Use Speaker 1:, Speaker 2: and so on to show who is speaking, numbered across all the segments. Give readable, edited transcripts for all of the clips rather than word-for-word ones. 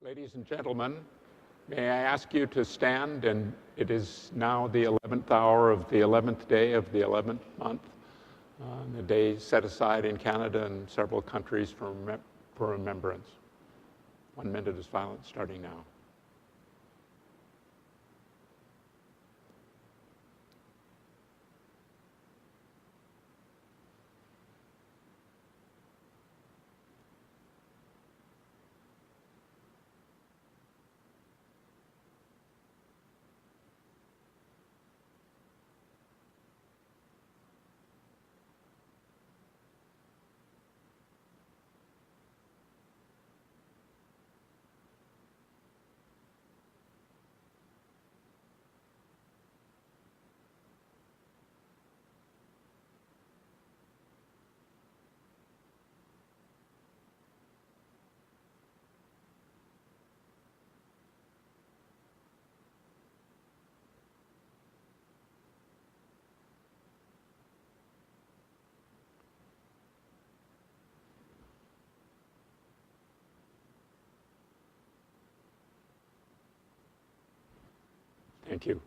Speaker 1: Ladies and gentlemen, may I ask you to stand, and it is now the 11th hour of the 11th day of the 11th month, the day set aside in Canada and several countries for remembrance. 1 minute of silence starting now. Thank you.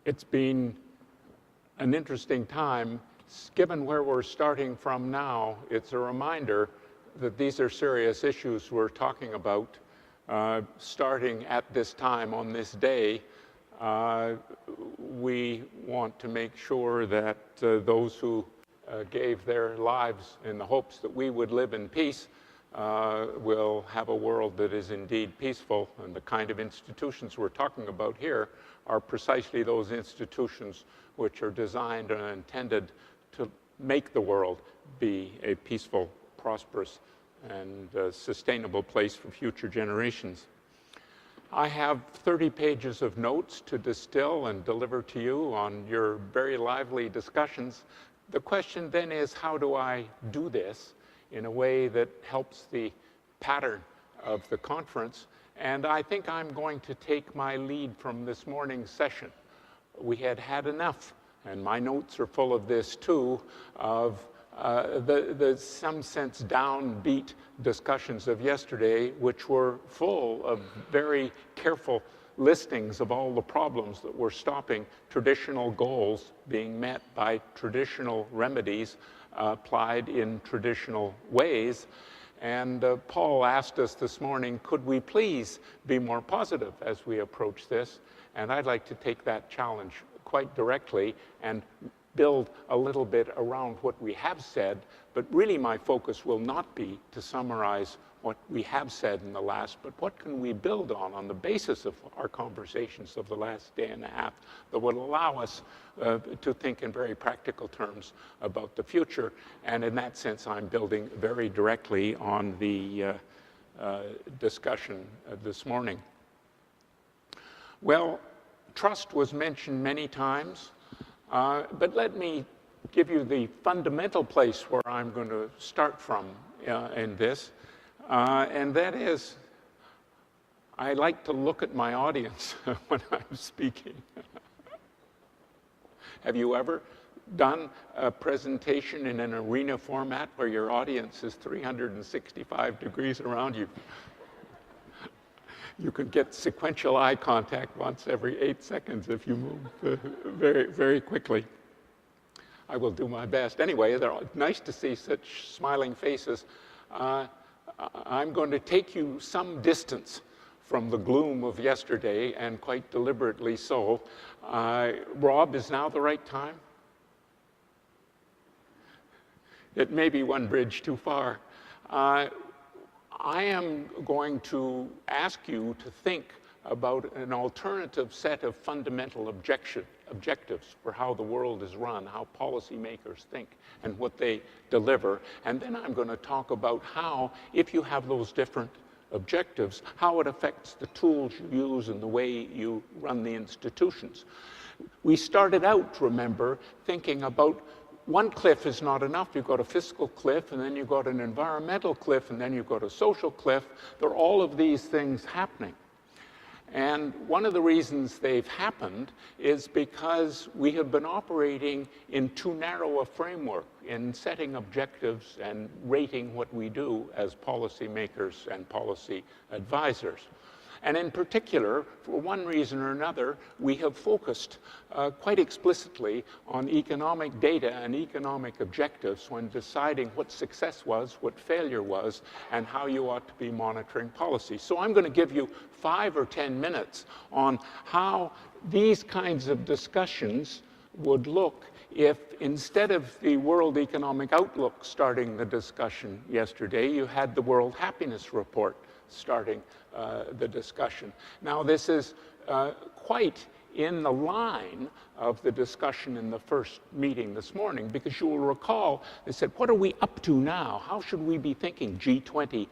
Speaker 1: It's been an interesting time. Given where we're starting from now, it's a reminder that these are serious issues we're talking about, starting at this time on this day. We want to make sure that those who gave their lives in the hopes that we would live in peace will have a world that is indeed peaceful. And the kind of institutions we're talking about here are precisely those institutions which are designed and intended to make the world be a peaceful, prosperous, and sustainable place for future generations. I have 30 pages of notes to distill and deliver to you on your very lively discussions. The question then is, how do I do this in a way that helps the pattern of the conference? And I think I'm going to take my lead from this morning's session. We had had enough, and my notes are full of this too, of the some sense downbeat discussions of yesterday, which were full of very careful listings of all the problems that were stopping traditional goals being met by traditional remedies applied in traditional ways. And Paul asked us this morning, could we please be more positive as we approach this? And I'd like to take that challenge quite directly and build a little bit around what we have said, but really my focus will not be to summarize what we have said in the last, but what can we build on the basis of our conversations of the last day and a half that would allow us to think in very practical terms about the future. And in that sense, I'm building very directly on the discussion this morning. Well, trust was mentioned many times. But let me give you the fundamental place where I'm going to start from in this. And that is, I like to look at my audience when I'm speaking. Have you ever done a presentation in an arena format where your audience is 365 degrees around you? You could get sequential eye contact once every 8 seconds if you move very, very quickly. I will do my best. Anyway, they're nice to see such smiling faces. I'm going to take you some distance from the gloom of yesterday, and quite deliberately so. Rob, is now the right time? It may be one bridge too far. I am going to ask you to think about an alternative set of fundamental objectives for how the world is run, how policymakers think, and what they deliver. And then I'm going to talk about how, if you have those different objectives, how it affects the tools you use and the way you run the institutions. We started out, remember, thinking about one cliff is not enough. You've got a fiscal cliff, and then you've got an environmental cliff, and then you've got a social cliff. There are all of these things happening. And one of the reasons they've happened is because we have been operating in too narrow a framework in setting objectives and rating what we do as policymakers and policy advisors. And in particular, for one reason or another, we have focused quite explicitly on economic data and economic objectives when deciding what success was, what failure was, and how you ought to be monitoring policy. So I'm going to give you 5 or 10 minutes on how these kinds of discussions would look if, instead of the World Economic Outlook starting the discussion yesterday, you had the World Happiness Report starting the discussion. Now, this is quite in the line of the discussion in the first meeting this morning, because you will recall they said, what are we up to now? How should we be thinking, G20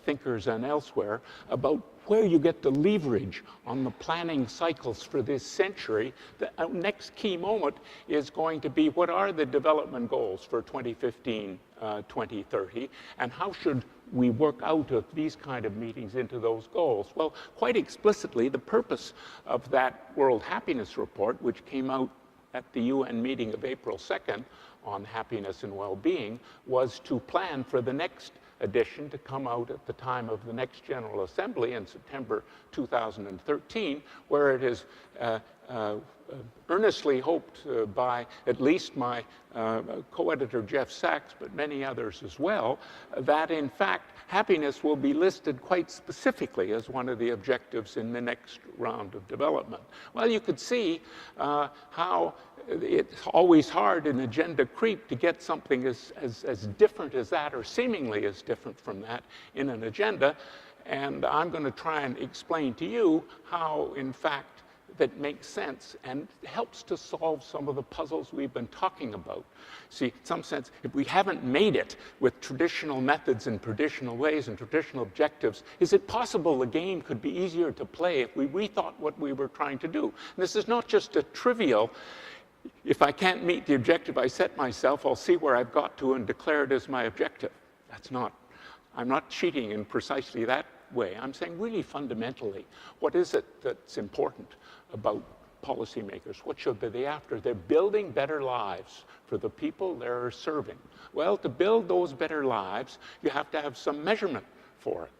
Speaker 1: thinkers and elsewhere, about where you get the leverage on the planning cycles for this century? The next key moment is going to be, what are the development goals for 2015, 2030, and how should we work out of these kind of meetings into those goals? Well, quite explicitly, the purpose of that World Happiness Report, which came out at the UN meeting of April 2nd on happiness and well-being, was to plan for the next edition to come out at the time of the next General Assembly in September 2013, where it is earnestly hoped by at least my co-editor Jeff Sachs, but many others as well, that in fact happiness will be listed quite specifically as one of the objectives in the next round of development. Well, you could see how it's always hard in agenda creep to get something as different as that, or seemingly as different from that, in an agenda. And I'm going to try and explain to you how, in fact, that makes sense and helps to solve some of the puzzles we've been talking about. See, in some sense, if we haven't made it with traditional methods and traditional ways and traditional objectives, is it possible the game could be easier to play if we rethought what we were trying to do? And this is not just a trivial, if I can't meet the objective I set myself, I'll see where I've got to and declare it as my objective. That's not, I'm not cheating in precisely that way. I'm saying really fundamentally, what is it that's important about policymakers? What should they be after? They're building better lives for the people they're serving. Well, to build those better lives, you have to have some measurement for it.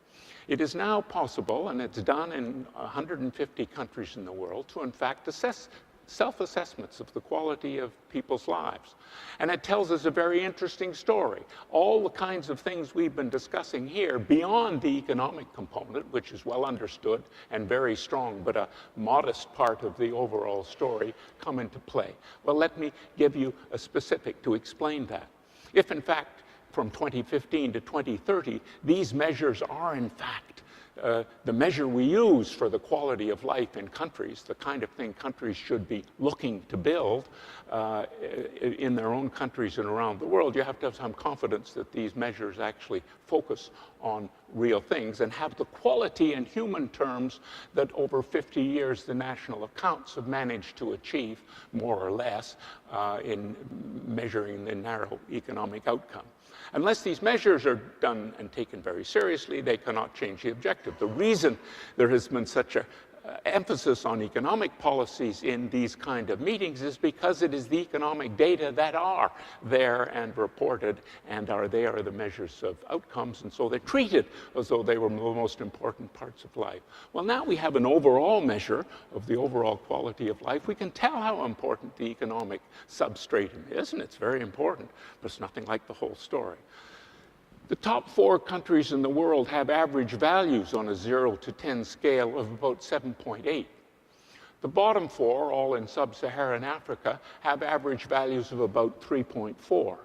Speaker 1: It is now possible, and it's done in 150 countries in the world, to in fact assess self-assessments of the quality of people's lives. And it tells us a very interesting story. All the kinds of things we've been discussing here, beyond the economic component, which is well understood and very strong, but a modest part of the overall story, come into play. Well, let me give you a specific to explain that. If, in fact, from 2015 to 2030, these measures are, in fact, the measure we use for the quality of life in countries, the kind of thing countries should be looking to build in their own countries and around the world, you have to have some confidence that these measures actually focus on real things and have the quality in human terms that over 50 years the national accounts have managed to achieve, more or less, in measuring the narrow economic outcome. Unless these measures are done and taken very seriously, they cannot change the objective. The reason there has been such an emphasis on economic policies in these kind of meetings is because it is the economic data that are there and reported, and they are the measures of outcomes, and so they're treated as though they were the most important parts of life. Well, now we have an overall measure of the overall quality of life. We can tell how important the economic substratum is, and it's very important, but it's nothing like the whole story. The top 4 countries in the world have average values on a 0 to 10 scale of about 7.8. The bottom 4, all in sub-Saharan Africa, have average values of about 3.4.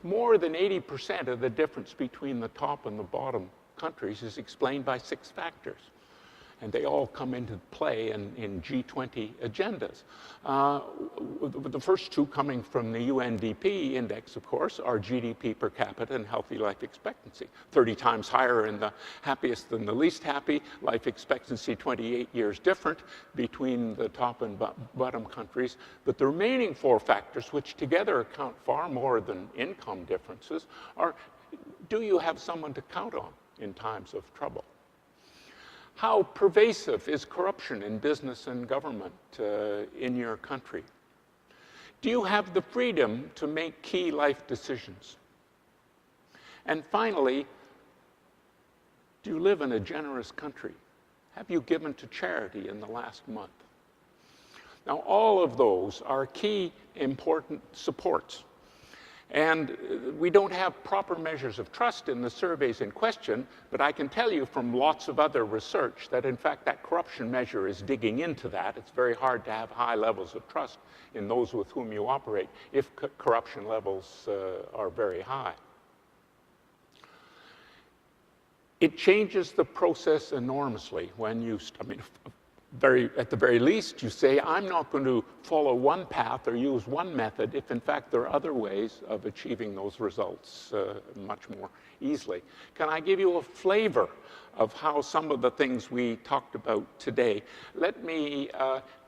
Speaker 1: More than 80% of the difference between the top and the bottom countries is explained by 6 factors. And they all come into play in G20 agendas. The first 2 coming from the UNDP index, of course, are GDP per capita and healthy life expectancy. 30 times higher in the happiest than the least happy. Life expectancy 28 years different between the top and bottom countries. But the remaining 4 factors, which together account far more than income differences, are, do you have someone to count on in times of trouble? How pervasive is corruption in business and government in your country? Do you have the freedom to make key life decisions? And finally, do you live in a generous country? Have you given to charity in the last month? Now, all of those are key important supports. And we don't have proper measures of trust in the surveys in question, but I can tell you from lots of other research that, in fact, that corruption measure is digging into that. It's very hard to have high levels of trust in those with whom you operate if corruption levels are very high. It changes the process enormously when you, at the very least, you say, I'm not going to follow one path or use one method if, in fact, there are other ways of achieving those results much more easily. Can I give you a flavor of how some of the things we talked about today? Let me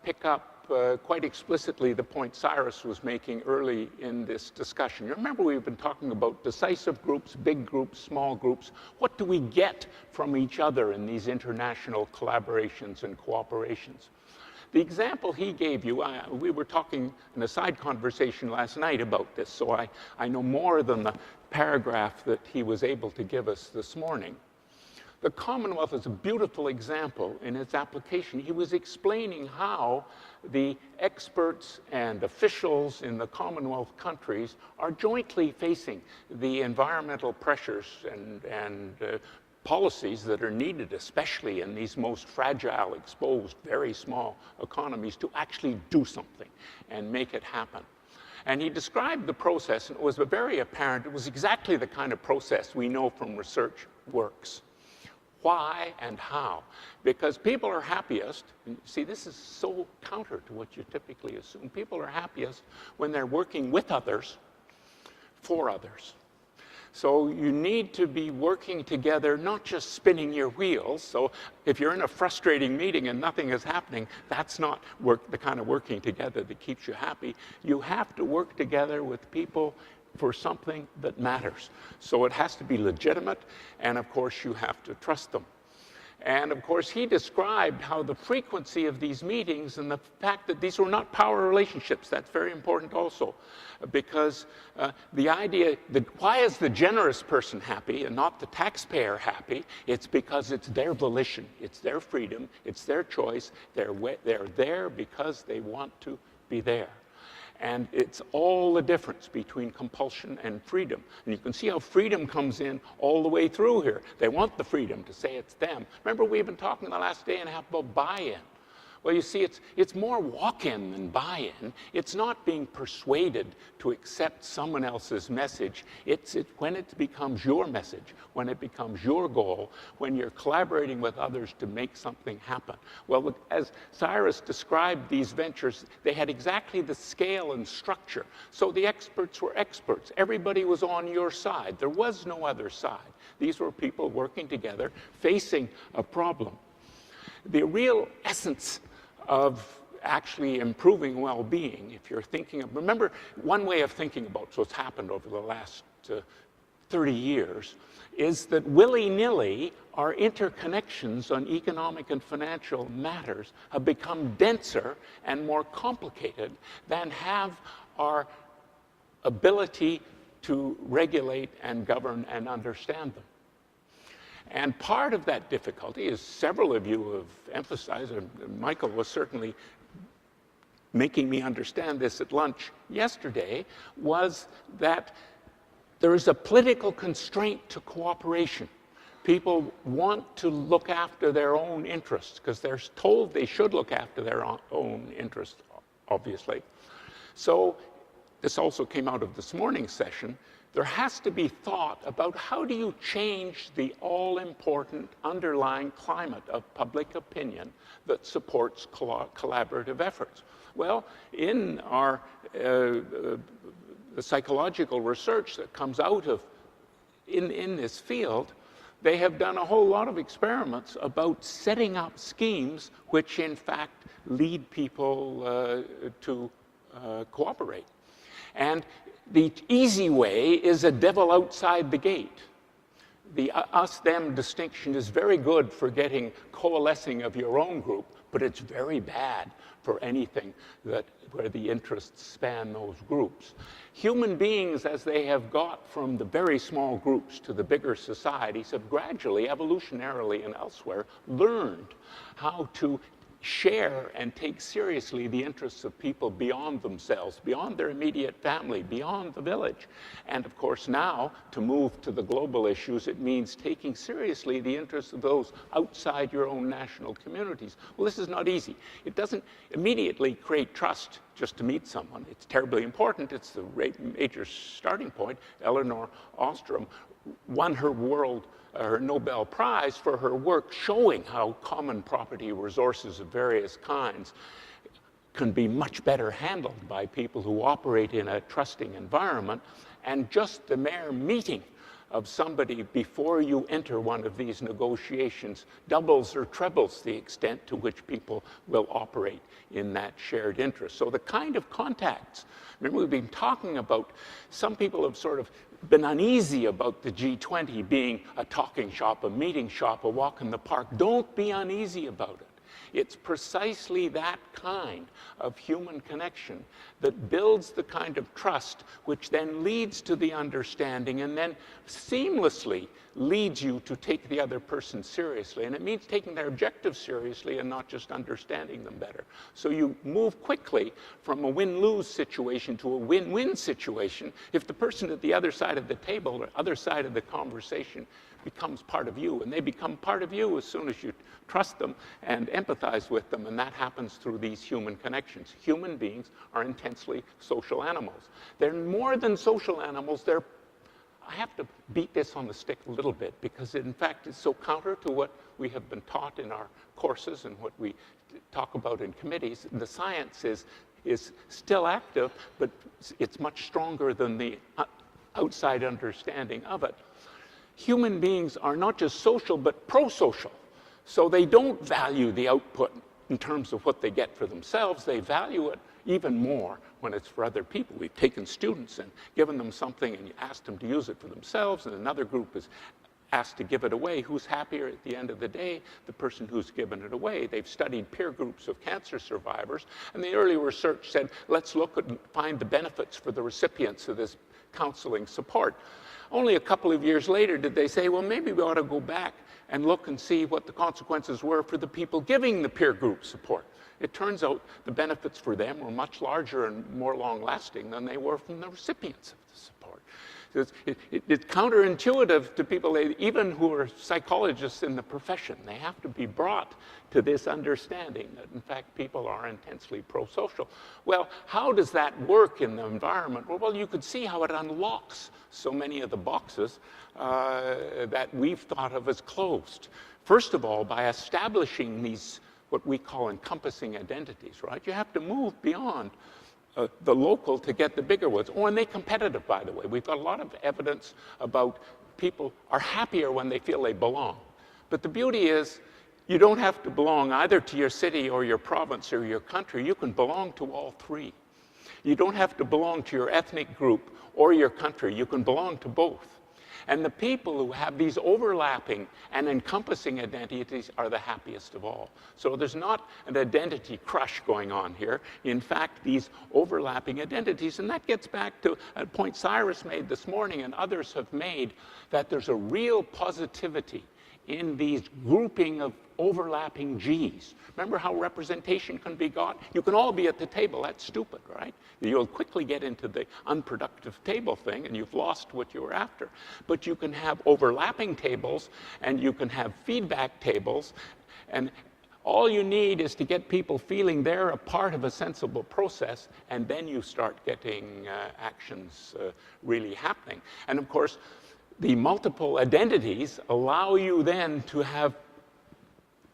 Speaker 1: pick up quite explicitly the point Cyrus was making early in this discussion. You remember we've been talking about decisive groups, big groups, small groups. What do we get from each other in these international collaborations and cooperations? The example he gave you, we were talking in a side conversation last night about this, so I know more than the paragraph that he was able to give us this morning. The Commonwealth is a beautiful example in its application. He was explaining how the experts and officials in the Commonwealth countries are jointly facing the environmental pressures and policies that are needed, especially in these most fragile, exposed, very small economies, to actually do something and make it happen. And he described the process, and it was very apparent. It was exactly the kind of process we know from research works. Why and how? Because people are happiest, and see, this is so counter to what you typically assume. People are happiest when they're working with others, for others. So you need to be working together, not just spinning your wheels. So if you're in a frustrating meeting and nothing is happening, that's not the kind of working together that keeps you happy. You have to work together with people for something that matters. So it has to be legitimate, and of course you have to trust them. And of course he described how the frequency of these meetings and the fact that these were not power relationships, that's very important also, because the idea that why is the generous person happy and not the taxpayer happy? It's because it's their volition, it's their freedom, it's their choice. They're there because they want to be there. And it's all the difference between compulsion and freedom. And you can see how freedom comes in all the way through here. They want the freedom to say it's them. Remember, we've been talking the last day and a half about buy-in. Well, you see, it's more walk-in than buy-in. It's not being persuaded to accept someone else's message. It's when it becomes your message, when it becomes your goal, when you're collaborating with others to make something happen. Well, look, as Cyrus described these ventures, they had exactly the scale and structure. So the experts were experts. Everybody was on your side. There was no other side. These were people working together, facing a problem. The real essence of actually improving well-being, if you're thinking of, remember, one way of thinking about what's happened over the last 30 years is that willy-nilly our interconnections on economic and financial matters have become denser and more complicated than have our ability to regulate and govern and understand them. And part of that difficulty, as several of you have emphasized, and Michael was certainly making me understand this at lunch yesterday, was that there is a political constraint to cooperation. People want to look after their own interests because they're told they should look after their own interests, obviously. So this also came out of this morning's session. There has to be thought about how do you change the all-important underlying climate of public opinion that supports collaborative efforts. Well, in our the psychological research that comes out of in this field, they have done a whole lot of experiments about setting up schemes which in fact lead people to cooperate. And the easy way is a devil outside the gate. the us-them distinction is very good for getting coalescing of your own group, but it's very bad for anything where the interests span those groups. Human beings, as they have got from the very small groups to the bigger societies, have gradually, evolutionarily and elsewhere, learned how to share and take seriously the interests of people beyond themselves, beyond their immediate family, beyond the village. And of course now, to move to the global issues, it means taking seriously the interests of those outside your own national communities. Well, this is not easy. It doesn't immediately create trust just to meet someone. It's terribly important. It's the major starting point. Elinor Ostrom won her Nobel Prize for her work showing how common property resources of various kinds can be much better handled by people who operate in a trusting environment. And just the mere meeting of somebody before you enter one of these negotiations doubles or trebles the extent to which people will operate in that shared interest. So the kind of contacts, remember we've been talking about, some people have sort of been uneasy about the G20 being a talking shop, a meeting shop, a walk in the park. Don't be uneasy about it. It's precisely that kind of human connection that builds the kind of trust which then leads to the understanding and then seamlessly leads you to take the other person seriously. And it means taking their objectives seriously and not just understanding them better. So you move quickly from a win-lose situation to a win-win situation if the person at the other side of the table or other side of the conversation becomes part of you. And they become part of you as soon as you trust them and empathize with them, and that happens through these human connections. Human beings are intensely social animals. They're more than social animals, I have to beat this on the stick a little bit because it, in fact, is so counter to what we have been taught in our courses and what we talk about in committees. The science is still active, but it's much stronger than the outside understanding of it. Human beings are not just social, but pro-social. So they don't value the output in terms of what they get for themselves. They value it even more when it's for other people. We've taken students and given them something and asked them to use it for themselves, and another group is asked to give it away. Who's happier at the end of the day? The person who's given it away. They've studied peer groups of cancer survivors, and the early research said, let's look and find the benefits for the recipients of this counseling support. Only a couple of years later did they say, well, maybe we ought to go back and look and see what the consequences were for the people giving the peer group support. It turns out the benefits for them were much larger and more long-lasting than they were from the recipients of the support. It's counterintuitive to people, even who are psychologists in the profession. They have to be brought to this understanding that, in fact, people are intensely pro-social. Well, how does that work in the environment? Well, you could see how it unlocks so many of the boxes that we've thought of as closed. First of all, by establishing these, what we call encompassing identities, right? You have to move beyond the local to get the bigger ones. Oh, and they're competitive, by the way. We've got a lot of evidence about people are happier when they feel they belong. But the beauty is, you don't have to belong either to your city or your province or your country. You can belong to all three. You don't have to belong to your ethnic group or your country. You can belong to both. And the people who have these overlapping and encompassing identities are the happiest of all. So there's not an identity crush going on here. In fact, these overlapping identities, and that gets back to a point Cyrus made this morning and others have made, that there's a real positivity in these grouping of overlapping G's. Remember how representation can be got? You can all be at the table. That's stupid, right? You'll quickly get into the unproductive table thing and you've lost what you were after. But you can have overlapping tables and you can have feedback tables, and all you need is to get people feeling they're a part of a sensible process, and then you start getting actions really happening. And of course, the multiple identities allow you then to have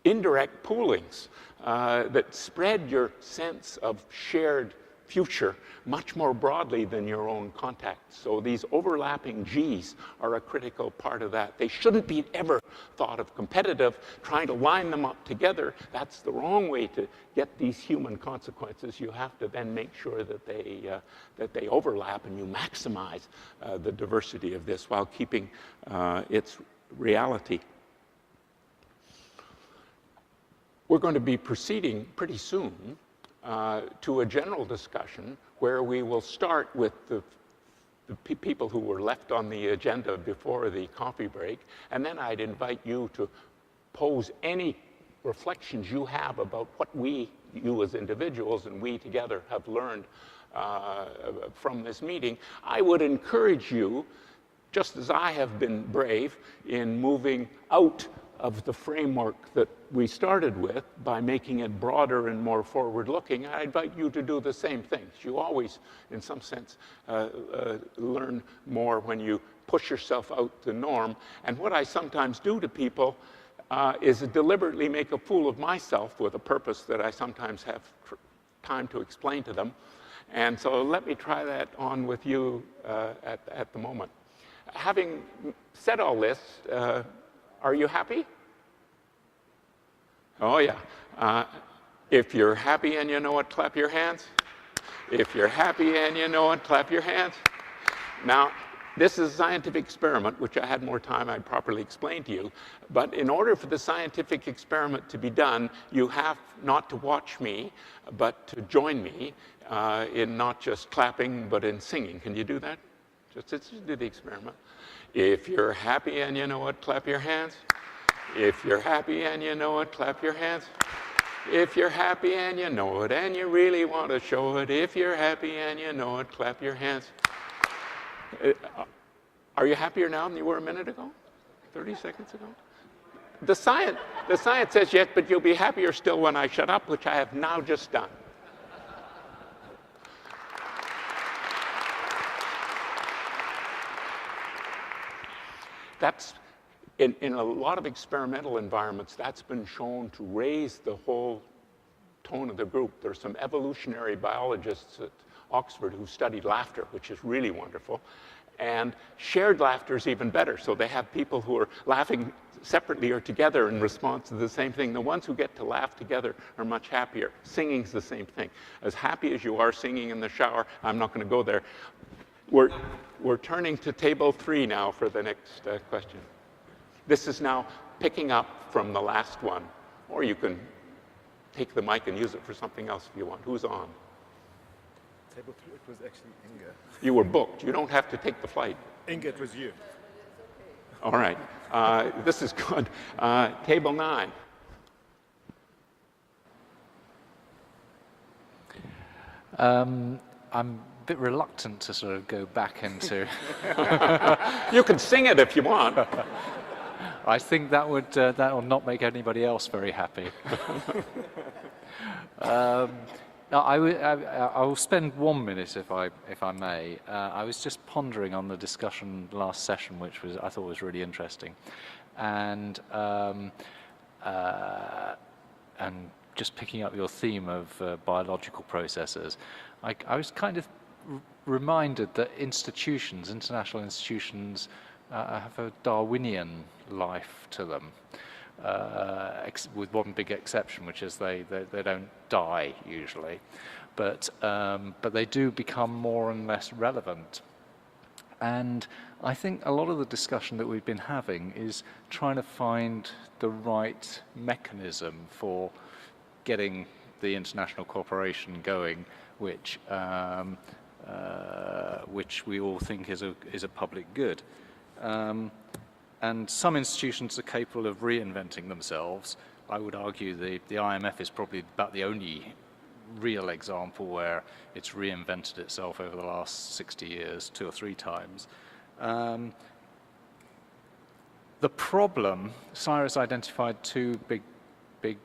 Speaker 1: indirect poolings that spread your sense of shared future much more broadly than your own contacts. So these overlapping G's are a critical part of that. They shouldn't be ever thought of competitive, trying to line them up together. That's the wrong way to get these human consequences. You have to then make sure that they overlap and you maximize the diversity of this while keeping its reality. We're going to be proceeding pretty soon to a general discussion where we will start with the people who were left on the agenda before the coffee break, and then I'd invite you to pose any reflections you have about what you as individuals and we together have learned from this meeting. I would encourage you, just as I have been brave in moving out of the framework that we started with by making it broader and more forward-looking, I invite you to do the same things. You always, in some sense, learn more when you push yourself out the norm. And what I sometimes do to people is deliberately make a fool of myself with a purpose that I sometimes have time to explain to them. And so let me try that on with you at the moment. Having said all this, are you happy? Oh, yeah. If you're happy and you know it, clap your hands. If you're happy and you know it, clap your hands. Now, this is a scientific experiment, which I had more time, I'd properly explain to you. But in order for the scientific experiment to be done, you have not to watch me, but to join me in not just clapping, but in singing. Can you do that? Just do the experiment. If you're happy and you know it, clap your hands. If you're happy and you know it, clap your hands. If you're happy and you know it, and you really want to show it, if you're happy and you know it, clap your hands. Are you happier now than you were a minute ago? 30 seconds ago? The science says yes, but you'll be happier still when I shut up, which I have now just done. That's, in a lot of experimental environments, that's been shown to raise the whole tone of the group. There's some evolutionary biologists at Oxford who studied laughter, which is really wonderful. And shared laughter is even better. So they have people who are laughing separately or together in response to the same thing. The ones who get to laugh together are much happier. Singing's the same thing. As happy as you are singing in the shower, I'm not going to go there. We're turning to table 3 now for the next question. This is now picking up from the last one. Or you can take the mic and use it for something else if you want. Who's on?
Speaker 2: Table 3, it was actually Inga.
Speaker 1: You were booked. You don't have to take the flight.
Speaker 2: Inga, it was you.
Speaker 1: All right. This is good. Table 9.
Speaker 3: I'm a bit reluctant to sort of go back into...
Speaker 1: You can sing it if you want.
Speaker 3: I think that will not make anybody else very happy. I will spend 1 minute, if I may. I was just pondering on the discussion last session, which I thought was really interesting, and just picking up your theme of biological processes. I was kind of reminded that institutions, international institutions, have a Darwinian life to them. With one big exception, which is they don't die usually, but they do become more and less relevant. And I think a lot of the discussion that we've been having is trying to find the right mechanism for getting the international cooperation going, which we all think is a public good. And some institutions are capable of reinventing themselves. I would argue the IMF is probably about the only real example where it's reinvented itself over the last 60 years, 2 or 3 times. The problem, Cyrus identified 2 big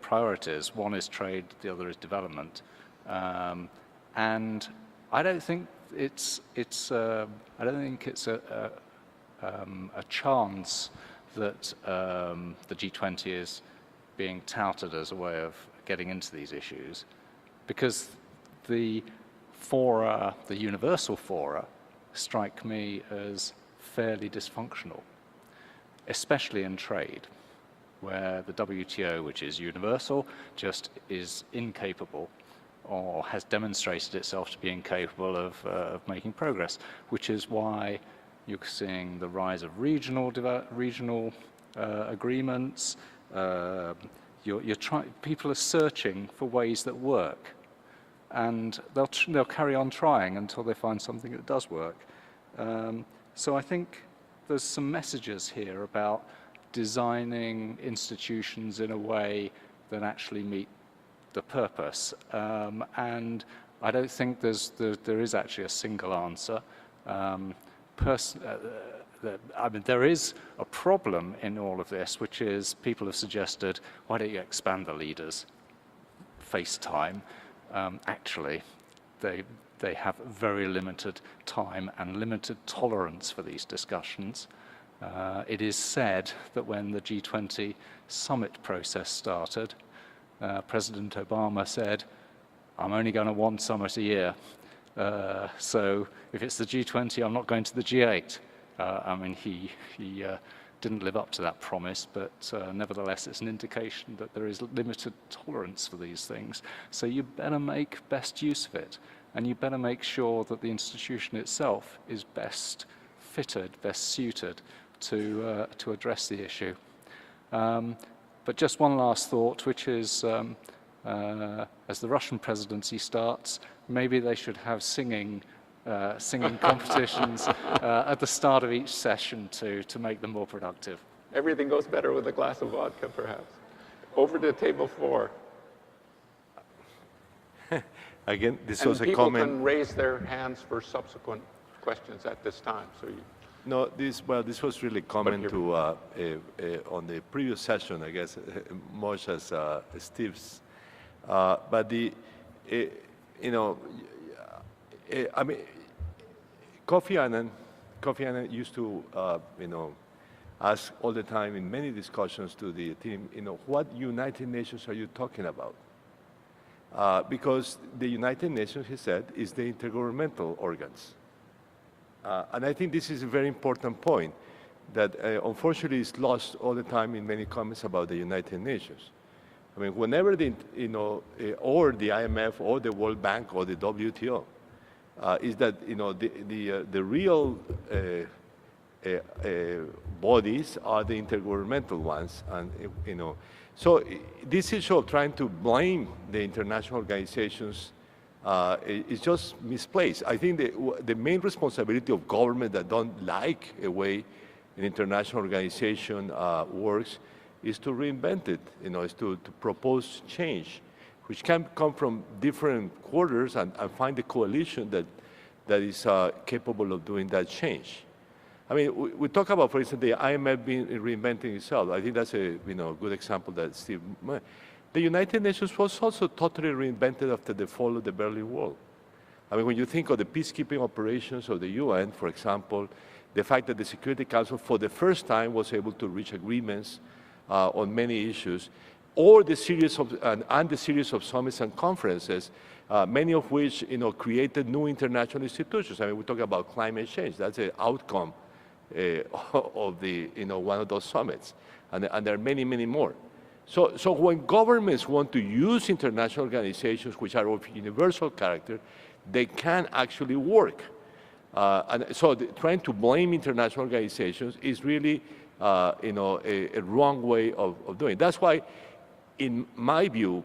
Speaker 3: priorities. One is trade, the other is development. And I don't think it's a chance that the G20 is being touted as a way of getting into these issues, because the fora, the universal fora, strike me as fairly dysfunctional, especially in trade, where the WTO, which is universal, just is incapable or has demonstrated itself to be incapable of making progress, which is why You're seeing the rise of regional agreements. People are searching for ways that work, and they'll carry on trying until they find something that does work. So I think there's some messages here about designing institutions in a way that actually meet the purpose. And I don't think there is actually a single answer. I mean, there is a problem in all of this, which is people have suggested, why don't you expand the leaders' face time? Actually, they have very limited time and limited tolerance for these discussions. It is said that when the G20 summit process started, President Obama said, I'm only going to one summit a year. So if it's the G20, I'm not going to the G8. I mean, he didn't live up to that promise, but nevertheless, it's an indication that there is limited tolerance for these things. So you better make best use of it, and you better make sure that the institution itself is best fitted, best suited to address the issue. But just one last thought, which is, as the Russian presidency starts, maybe they should have singing competitions at the start of each session to make them more productive.
Speaker 1: Everything goes better with a glass of vodka, perhaps. Over to table 4.
Speaker 2: Again, this
Speaker 1: And
Speaker 2: was a
Speaker 1: people
Speaker 2: comment.
Speaker 1: can raise their hands for subsequent questions at this time. So you,
Speaker 2: No, this was really comment to on the previous session, I guess, much as Steve's. But I mean, Kofi Annan used to, ask all the time in many discussions to the team, what United Nations are you talking about? Because the United Nations, he said, is the intergovernmental organs. And I think this is a very important point that unfortunately is lost all the time in many comments about the United Nations. I mean, whenever or the IMF or the World Bank or the WTO, is that the real bodies are the intergovernmental ones, and so this issue of trying to blame the international organizations is just misplaced. I think the main responsibility of government that don't like a way an international organization works is to reinvent it, is to propose change, which can come from different quarters and find a coalition that is capable of doing that change. I mean, we talk about, for instance, the IMF reinventing itself. I think that's a good example that Steve. The United Nations was also totally reinvented after the fall of the Berlin Wall. I mean, when you think of the peacekeeping operations of the UN, for example, the fact that the Security Council for the first time was able to reach agreements on many issues, or the series of summits and conferences, many of which created new international institutions. I mean, we talk about climate change. That's an outcome of the one of those summits, and there are many, many more. So when governments want to use international organizations which are of universal character, they can actually work. And so trying to blame international organizations is really a wrong way of doing it. That's why, in my view,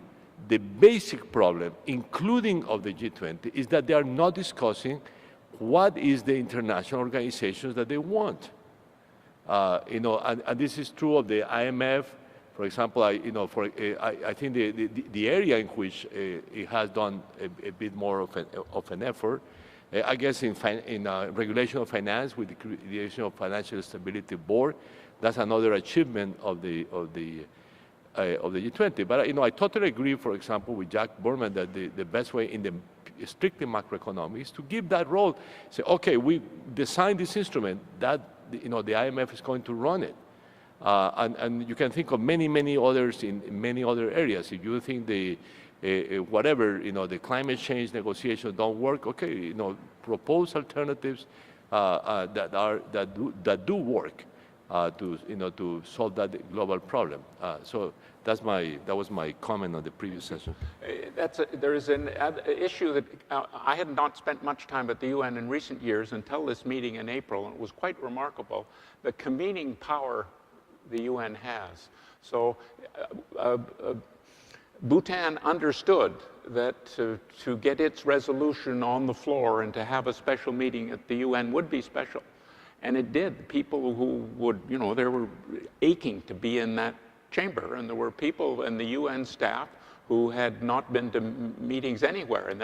Speaker 2: the basic problem, including of the G20, is that they are not discussing what is the international organizations that they want. And this is true of the IMF. For example, I think the area in which it has done a bit more of an effort, I guess in regulation of finance with the creation of Financial Stability Board, that's another achievement of the G20. But I totally agree, for example, with Jack Berman that the best way in the strictly macroeconomics is to give that role. Say, okay, we designed this instrument that the IMF is going to run it. And you can think of many, many others in many other areas. If you think the climate change negotiations don't work, okay, propose alternatives that do work. to solve that global problem. So that was my comment on the previous session.
Speaker 1: There is an issue that I had not spent much time at the UN in recent years until this meeting in April, and it was quite remarkable, the convening power the UN has. So Bhutan understood that to get its resolution on the floor and to have a special meeting at the UN would be special. And it did. People who would, they were aching to be in that chamber. And there were people in the UN staff who had not been to meetings anywhere. And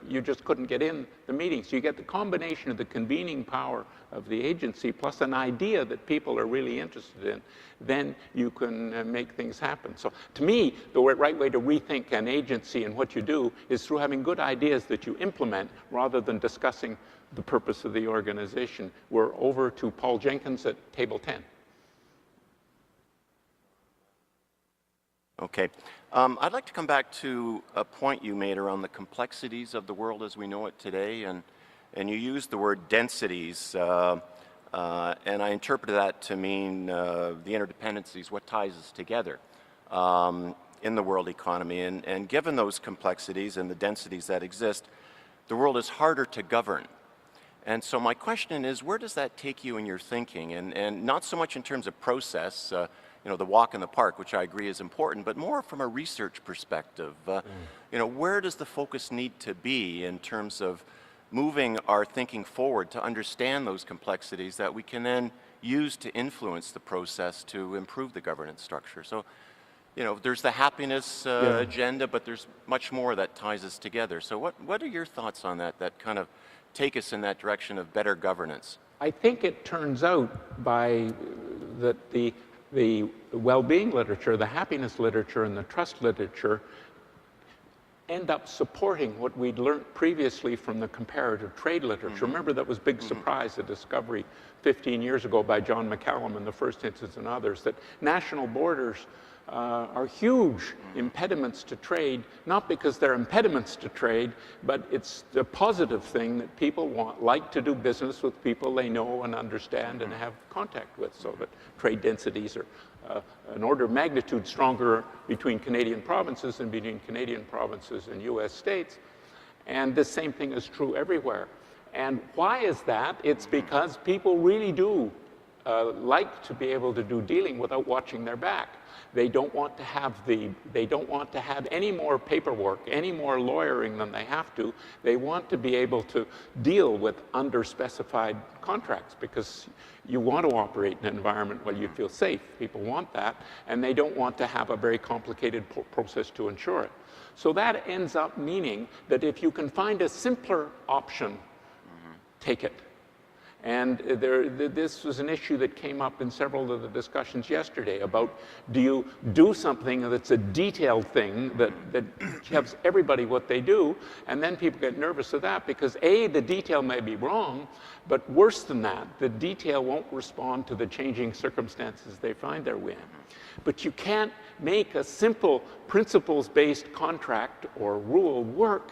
Speaker 1: you just couldn't get in the meetings. So you get the combination of the convening power of the agency plus an idea that people are really interested in. Then you can make things happen. So to me, the right way to rethink an agency and what you do is through having good ideas that you implement rather than discussing the purpose of the organization. We're over to Paul Jenkins at table 10.
Speaker 4: Okay. I'd like to come back to a point you made around the complexities of the world as we know it today, and you used the word densities, and I interpreted that to mean the interdependencies, what ties us together in the world economy. And given those complexities and the densities that exist, the world is harder to govern. And so my question is, where does that take you in your thinking? And not so much in terms of process, the walk in the park, which I agree is important, but more from a research perspective. Where does the focus need to be in terms of moving our thinking forward to understand those complexities that we can then use to influence the process to improve the governance structure? So, there's the happiness agenda, but there's much more that ties us together. So what are your thoughts on that kind of take us in that direction of better governance?
Speaker 1: I think it turns out that the well-being literature, the happiness literature, and the trust literature end up supporting what we'd learned previously from the comparative trade literature. Remember, that was big surprise, the discovery 15 years ago by John McCallum in the first instance and others, that national borders are huge impediments to trade, not because they're impediments to trade, but it's the positive thing that people like to do business with people they know and understand and have contact with, so that trade densities are an order of magnitude stronger between Canadian provinces than between Canadian provinces and US states. And the same thing is true everywhere. And why is that? It's because people really do like to be able to do dealing without watching their back. They don't want to have any more paperwork, any more lawyering than they have to. They want to be able to deal with underspecified contracts because you want to operate in an environment where you feel safe. People want that, and they don't want to have a very complicated process to ensure it. So that ends up meaning that if you can find a simpler option, take it. And this was an issue that came up in several of the discussions yesterday about, do you do something that's a detailed thing that gives everybody what they do, and then people get nervous of that because A, the detail may be wrong, but worse than that, the detail won't respond to the changing circumstances they find their way in. But you can't make a simple principles-based contract or rule work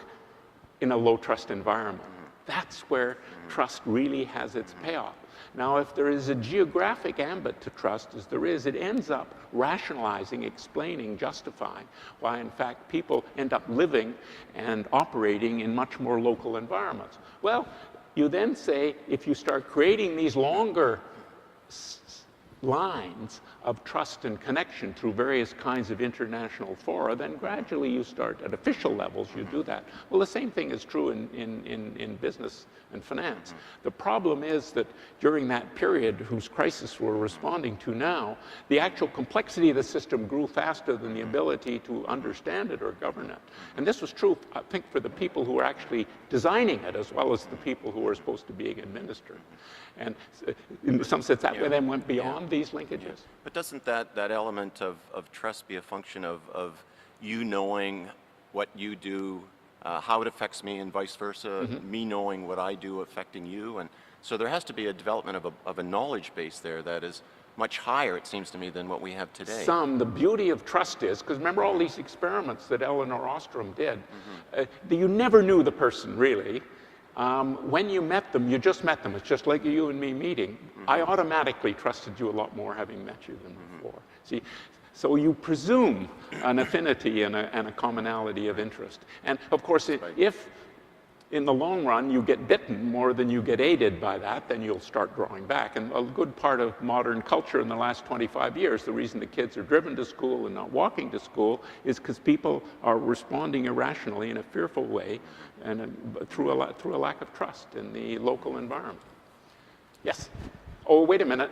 Speaker 1: in a low-trust environment. That's where trust really has its payoff. Now, if there is a geographic ambit to trust, as there is, it ends up rationalizing, explaining, justifying why, in fact, people end up living and operating in much more local environments. Well, you then say, if you start creating these longer lines of trust and connection through various kinds of international fora, then gradually you start, at official levels, you do that. Well, the same thing is true in business and finance. The problem is that during that period, whose crisis we're responding to now, the actual complexity of the system grew faster than the ability to understand it or govern it. And this was true, I think, for the people who were actually designing it, as well as the people who were supposed to be administering. And in some sense, that then went beyond these linkages.
Speaker 4: But doesn't that element of trust be a function of you knowing what you do, how it affects me, and vice versa, me knowing what I do affecting you? And so there has to be a development of a knowledge base there that is much higher, it seems to me, than what we have today.
Speaker 1: The beauty of trust is, because remember all these experiments that Elinor Ostrom did, you never knew the person really. When you met them, you just met them. It's just like you and me meeting. I automatically trusted you a lot more having met you than before. See, so you presume an affinity and a commonality of interest. And of course, if in the long run you get bitten more than you get aided by that, then you'll start drawing back. And a good part of modern culture in the last 25 years, the reason the kids are driven to school and not walking to school is because people are responding irrationally in a fearful way and through a lack of trust in the local environment. Yes? Oh, wait a minute.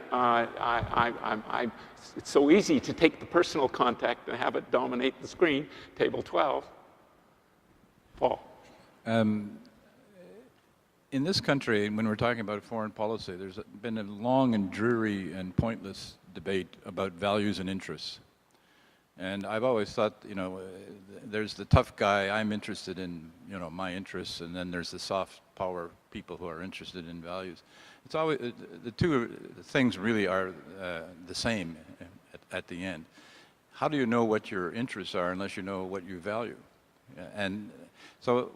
Speaker 1: It's so easy to take the personal contact and have it dominate the screen. Table 12. Paul.
Speaker 5: In this country, when we're talking about foreign policy, there's been a long and dreary and pointless debate about values and interests. And I've always thought, you know, there's the tough guy, I'm interested in, you know, my interests, and then there's the soft power people who are interested in values. It's always, the two things really are the same at the end. How do you know what your interests are unless you know what you value? And so,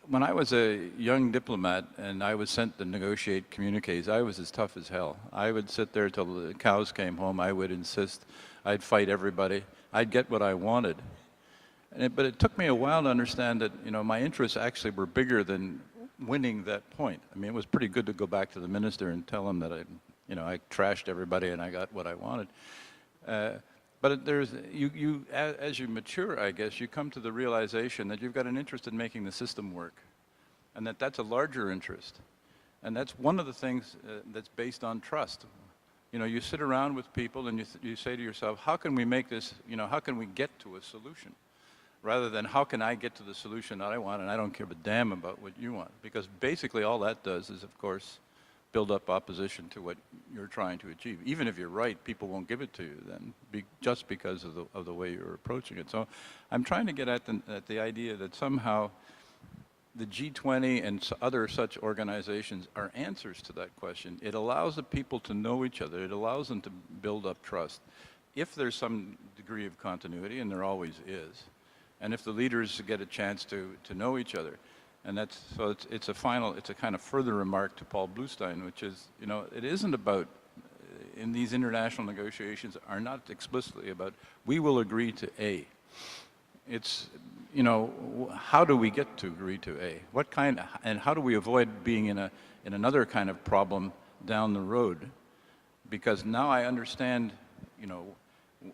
Speaker 5: when I was a young diplomat and I was sent to negotiate communiques, I was as tough as hell. I would sit there till the cows came home. I would insist. I'd fight everybody. I'd get what I wanted. But it took me a while to understand that, you know, my interests actually were bigger than winning that point. I mean, it was pretty good to go back to the minister and tell him that I trashed everybody and I got what I wanted. But there's, as you mature, I guess, you come to the realization that you've got an interest in making the system work, and that's a larger interest. And that's one of the things that's based on trust. You know, you sit around with people and you say to yourself, how can we make this, you know, how can we get to a solution? Rather than how can I get to the solution that I want, and I don't give a damn about what you want. Because basically all that does is, of course, build up opposition to what you're trying to achieve. Even if you're right, people won't give it to you then, just because of the way you're approaching it. So I'm trying to get at the idea that somehow the G20 and other such organizations are answers to that question. It allows the people to know each other. It allows them to build up trust. If there's some degree of continuity, and there always is, and if the leaders get a chance to know each other. And it's a kind of further remark to Paul Bluestein, which is, you know, it isn't about, in these international negotiations, are not explicitly about, we will agree to A. It's, you know, how do we get to agree to A? What kind, and how do we avoid being in another kind of problem down the road? Because now I understand, you know,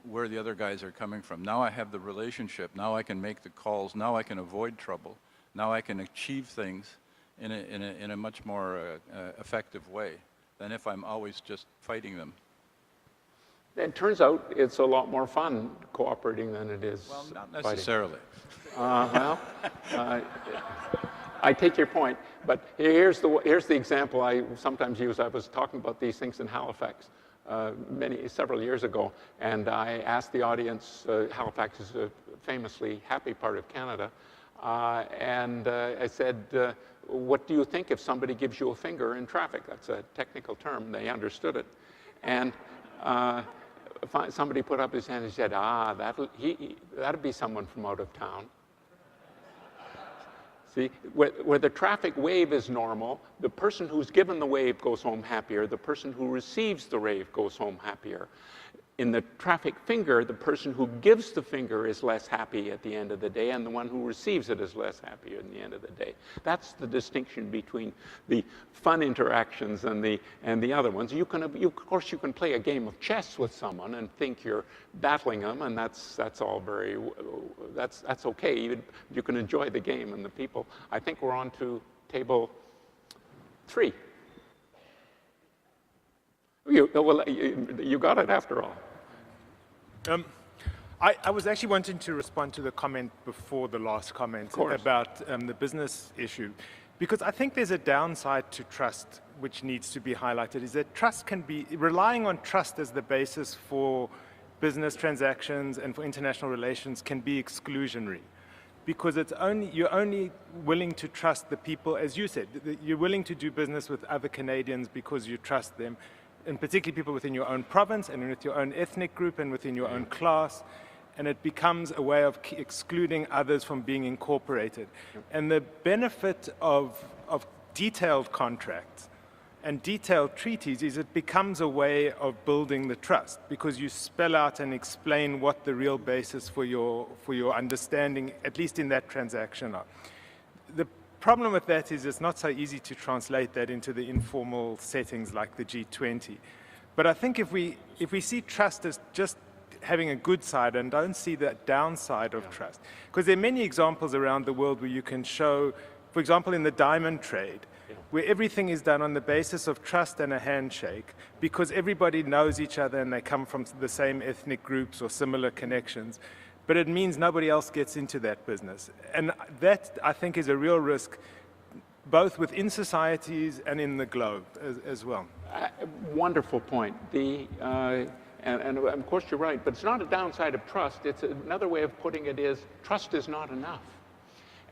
Speaker 5: where the other guys are coming from. Now I have the relationship. Now I can make the calls. Now I can avoid trouble. Now I can achieve things in a much more effective way than if I'm always just fighting them.
Speaker 1: It turns out it's a lot more fun cooperating than it is
Speaker 5: Well, not necessarily.
Speaker 1: I take your point, but here's the example I sometimes use. I was talking about these things in Halifax several years ago, and I asked the audience, Halifax is a famously happy part of Canada, and I said, what do you think if somebody gives you a finger in traffic? That's a technical term. They understood it. And somebody put up his hand and said, that'd be someone from out of town. See, where the traffic wave is normal, the person who's given the wave goes home happier. The person who receives the wave goes home happier. In the traffic finger, the person who gives the finger is less happy at the end of the day, and the one who receives it is less happy at the end of the day. That's the distinction between the fun interactions and the other ones. Of course, you can play a game of chess with someone and think you're battling them, and that's all that's okay. You can enjoy the game and the people. I think we're on to table 3. You got it after all.
Speaker 6: I was actually wanting to respond to the comment before the last comment about the business issue, because I think there's a downside to trust which needs to be highlighted, is that trust can be, relying on trust as the basis for business transactions and for international relations can be exclusionary, because you're only willing to trust the people, as you said, you're willing to do business with other Canadians because you trust them, and particularly people within your own province and with your own ethnic group and within your own class, and it becomes a way of excluding others from being incorporated. And the benefit of detailed contracts and detailed treaties is it becomes a way of building the trust, because you spell out and explain what the real basis for your understanding, at least in that transaction, are. The problem with that is it's not so easy to translate that into the informal settings like the G20. But I think if we see trust as just having a good side and don't see the downside of trust, because there are many examples around the world where you can show, for example, in the diamond trade, where everything is done on the basis of trust and a handshake, because everybody knows each other and they come from the same ethnic groups or similar connections. But it means nobody else gets into that business. And that, I think, is a real risk, both within societies and in the globe as well.
Speaker 1: Wonderful point. And of course you're right, but it's not a downside of trust. It's another way of putting it is trust is not enough.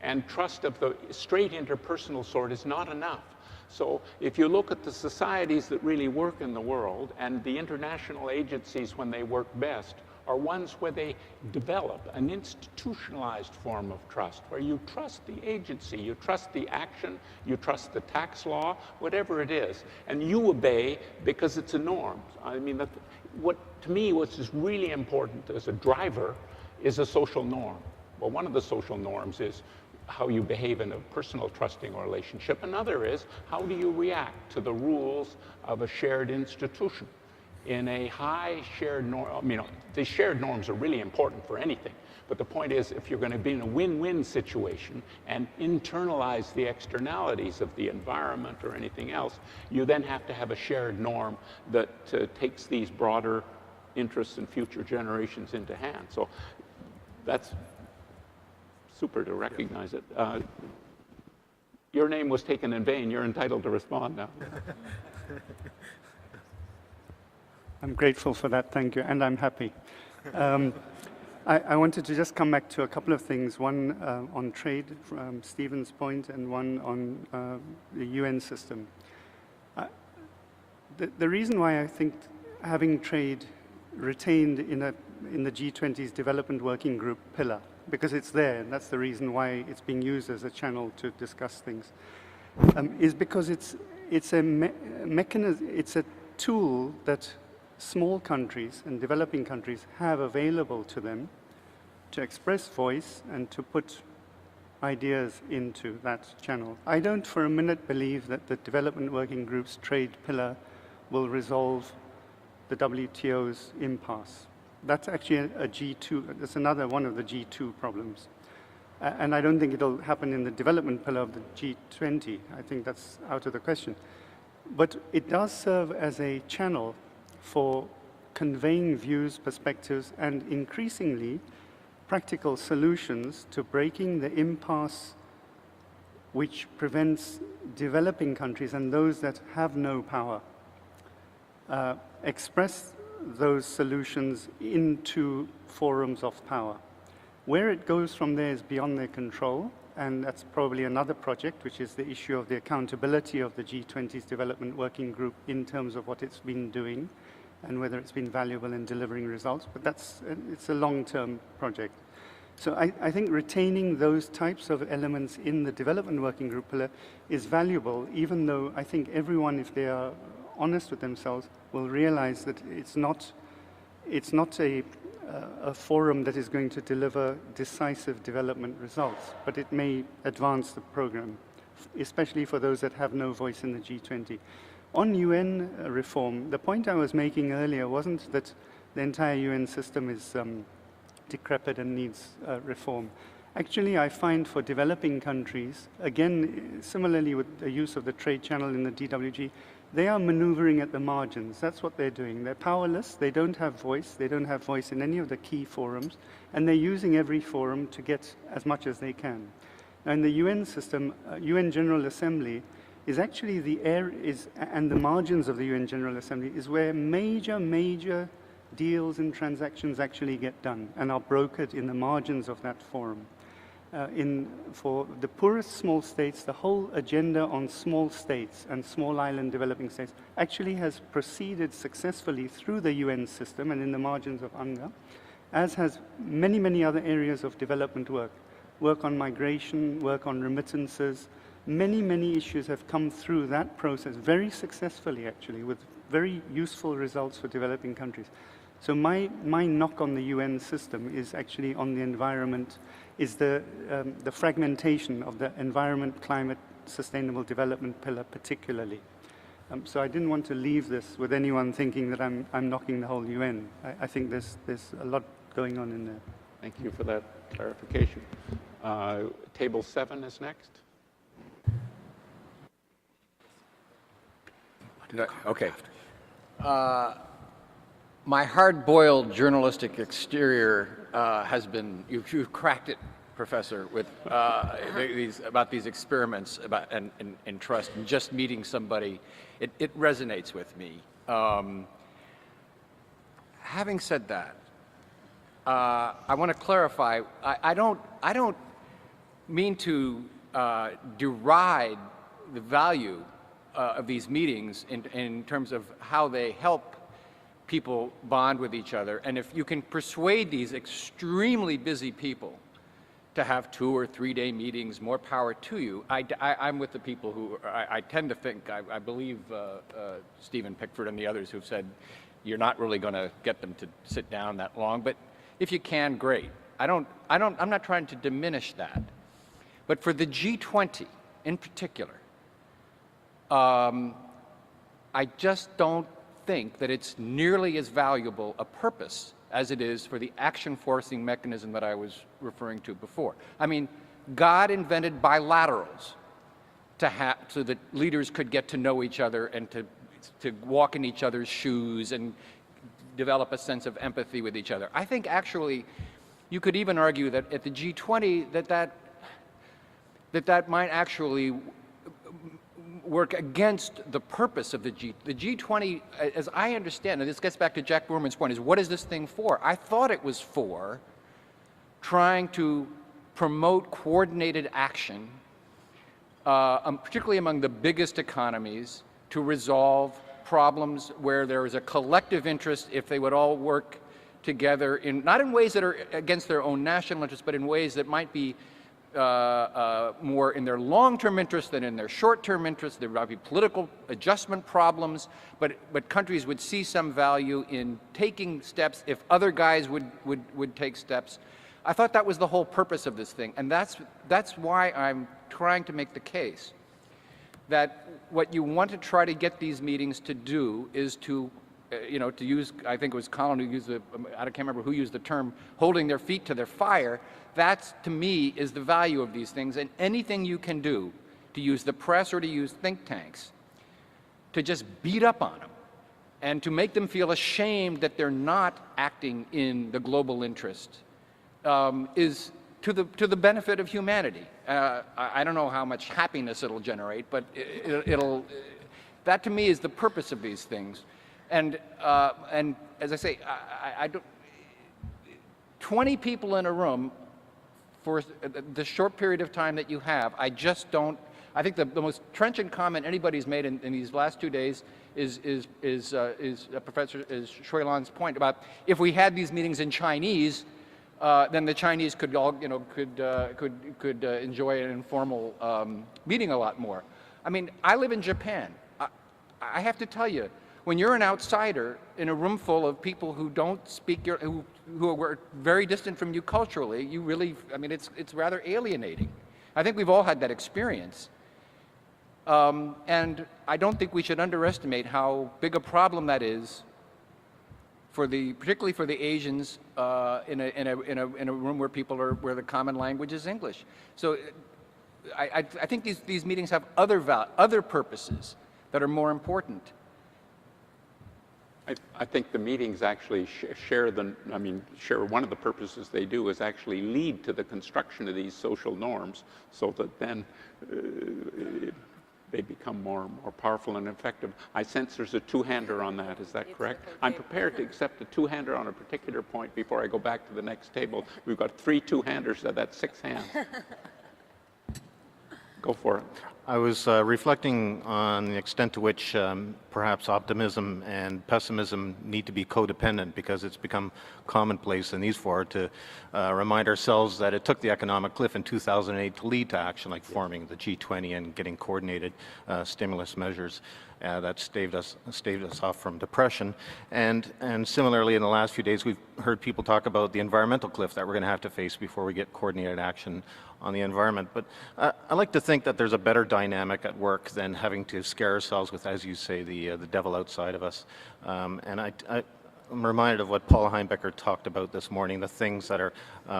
Speaker 1: And trust of the straight interpersonal sort is not enough. So if you look at the societies that really work in the world, and the international agencies when they work best, are ones where they develop an institutionalized form of trust, where you trust the agency, you trust the action, you trust the tax law, whatever it is, and you obey because it's a norm. I mean, to me, what's really important as a driver is a social norm. Well, one of the social norms is how you behave in a personal trusting relationship. Another is how do you react to the rules of a shared institution. In a high shared norm, the shared norms are really important for anything. But the point is, if you're going to be in a win-win situation and internalize the externalities of the environment or anything else, you then have to have a shared norm that takes these broader interests in future generations into hand. So that's super to recognize it. Your name was taken in vain. You're entitled to respond now.
Speaker 7: I'm grateful for that, thank you, and I'm happy. I wanted to just come back to a couple of things, one on trade, from Stephen's point, and one on the UN system. The reason why I think having trade retained in the G20's development working group pillar, because it's there, and that's the reason why it's being used as a channel to discuss things, is because it's a mechanism, it's a tool that small countries and developing countries have available to them to express voice and to put ideas into that channel. I don't for a minute believe that the Development Working Group's trade pillar will resolve the WTO's impasse. That's actually a G2, that's another one of the G2 problems. And I don't think it'll happen in the development pillar of the G20. I think that's out of the question. But it does serve as a channel for conveying views, perspectives, and increasingly practical solutions to breaking the impasse which prevents developing countries and those that have no power express those solutions into forums of power. Where it goes from there is beyond their control, and that's probably another project, which is the issue of the accountability of the G20's Development Working Group in terms of what it's been doing and whether it's been valuable in delivering results, but it's a long-term project. So I think retaining those types of elements in the Development Working Group pillar is valuable, even though I think everyone, if they are honest with themselves, will realize that it's not a forum that is going to deliver decisive development results, but it may advance the program, especially for those that have no voice in the G20. On UN reform, the point I was making earlier wasn't that the entire UN system is decrepit and needs reform. Actually, I find for developing countries, again, similarly with the use of the trade channel in the DWG, they are maneuvering at the margins. That's what they're doing. They're powerless. They don't have voice. They don't have voice in any of the key forums. And they're using every forum to get as much as they can. Now, in the UN system, UN General Assembly is actually and the margins of the UN General Assembly is where major deals and transactions actually get done and are brokered in the margins of that forum. For the poorest small states, the whole agenda on small states and small island developing states actually has proceeded successfully through the UN system and in the margins of UNGA, as has many other areas of development work on migration, work on remittances, Many, many issues have come through that process very successfully, actually, with very useful results for developing countries. So my knock on the UN system is actually on the environment, is the fragmentation of the environment, climate, sustainable development pillar particularly. So I didn't want to leave this with anyone thinking that I'm knocking the whole UN. I think there's a lot going on in there.
Speaker 1: Thank you for that clarification. Table 7 is next.
Speaker 8: Okay. My hard-boiled journalistic exterior has been, you've cracked it, Professor, with about these experiments and trust and just meeting somebody. It resonates with me. Having said that, I want to clarify. I don't mean to deride the value of these meetings in terms of how they help people bond with each other. And if you can persuade these extremely busy people to have 2 or 3 day meetings, more power to you. I'm with the people who, I tend to think, I believe Stephen Pickford and the others who've said, you're not really going to get them to sit down that long, but if you can, great. I'm not trying to diminish that. But for the G20 in particular, I just don't think that it's nearly as valuable a purpose as it is for the action-forcing mechanism that I was referring to before. I mean, God invented bilaterals so that leaders could get to know each other and to walk in each other's shoes and develop a sense of empathy with each other. I think actually you could even argue that at the G20 that might actually work against the purpose of the G20, as I understand, and this gets back to Jack Borman's point, is what is this thing for? I thought it was for trying to promote coordinated action, particularly among the biggest economies, to resolve problems where there is a collective interest if they would all work together, not in ways that are against their own national interests, but in ways that might be more in their long-term interest than in their short-term interest. There might be political adjustment problems, but countries would see some value in taking steps if other guys would take steps. I thought that was the whole purpose of this thing, and that's why I'm trying to make the case that what you want to try to get these meetings to do is to to use, I think it was Colin who used I can't remember who used the term, holding their feet to their fire. That, to me, is the value of these things. And anything you can do to use the press or to use think tanks to just beat up on them and to make them feel ashamed that they're not acting in the global interest is to the benefit of humanity. I don't know how much happiness it'll generate, but that to me is the purpose of these things. And as I say, I don't, 20 people in a room for the short period of time that you have, I just don't, I think the most trenchant comment anybody's made in these last 2 days is Professor Shuilan's point about if we had these meetings in Chinese, then the Chinese could all, could enjoy an informal meeting a lot more. I mean, I live in Japan. I have to tell you, when you're an outsider in a room full of people who don't speak who are very distant from you culturally, you really, I mean, it's rather alienating. I think we've all had that experience. And I don't think we should underestimate how big a problem that is particularly for the Asians in a room where where the common language is English. So I think these meetings have other purposes that are more important.
Speaker 1: I think the meetings actually share one of the purposes they do is actually lead to the construction of these social norms so that then they become more powerful and effective. I sense there's a two-hander on that, is that correct? I'm prepared to accept a two-hander on a particular point before I go back to the next table. We've got 3 two-handers, so that's 6 hands. Go for it.
Speaker 9: I was reflecting on the extent to which perhaps optimism and pessimism need to be codependent, because it's become commonplace in these four to remind ourselves that it took the economic cliff in 2008 to lead to action like forming the G20 and getting coordinated stimulus measures that staved us off from depression. And similarly, in the last few days, we've heard people talk about the environmental cliff that we're going to have to face before we get coordinated action on the environment. But I like to think that there's a better dynamic at work than having to scare ourselves with, as you say, the devil outside of us. And I'm reminded of what Paul Heimbecker talked about this morning, the things that are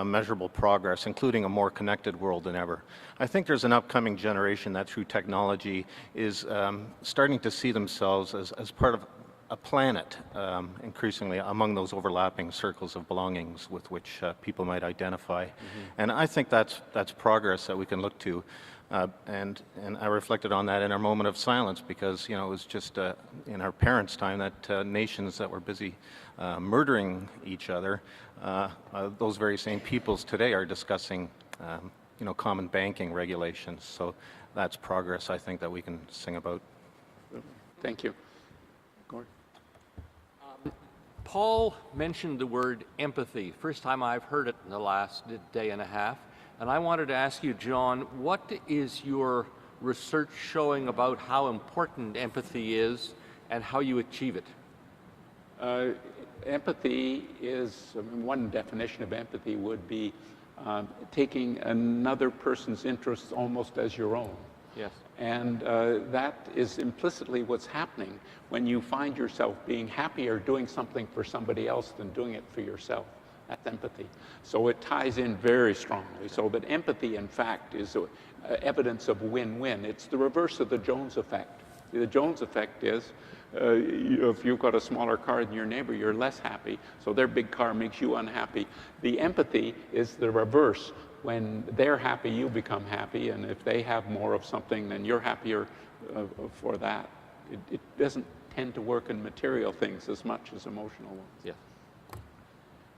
Speaker 9: measurable progress, including a more connected world than ever. I think there's an upcoming generation that through technology is starting to see themselves as part of a planet, increasingly among those overlapping circles of belongings with which people might identify. And I think that's progress that we can look to. And I reflected on that in our moment of silence, because, it was just in our parents' time that nations that were busy murdering each other, those very same peoples today are discussing, common banking regulations. So that's progress, I think, that we can sing about.
Speaker 1: Thank you. Gordon?
Speaker 10: Paul mentioned the word empathy. First time I've heard it in the last day and a half. And I wanted to ask you, John, what is your research showing about how important empathy is and how you achieve it?
Speaker 1: Empathy is, one definition of empathy would be taking another person's interests almost as your own.
Speaker 10: Yes.
Speaker 1: And that is implicitly what's happening when you find yourself being happier doing something for somebody else than doing it for yourself. That's empathy. So it ties in very strongly. So that empathy, in fact, is evidence of win-win. It's the reverse of the Jones effect. The Jones effect is if you've got a smaller car than your neighbor, you're less happy. So their big car makes you unhappy. The empathy is the reverse. When they're happy, you become happy. And if they have more of something, then you're happier for that. It doesn't tend to work in material things as much as emotional ones.
Speaker 10: Yeah.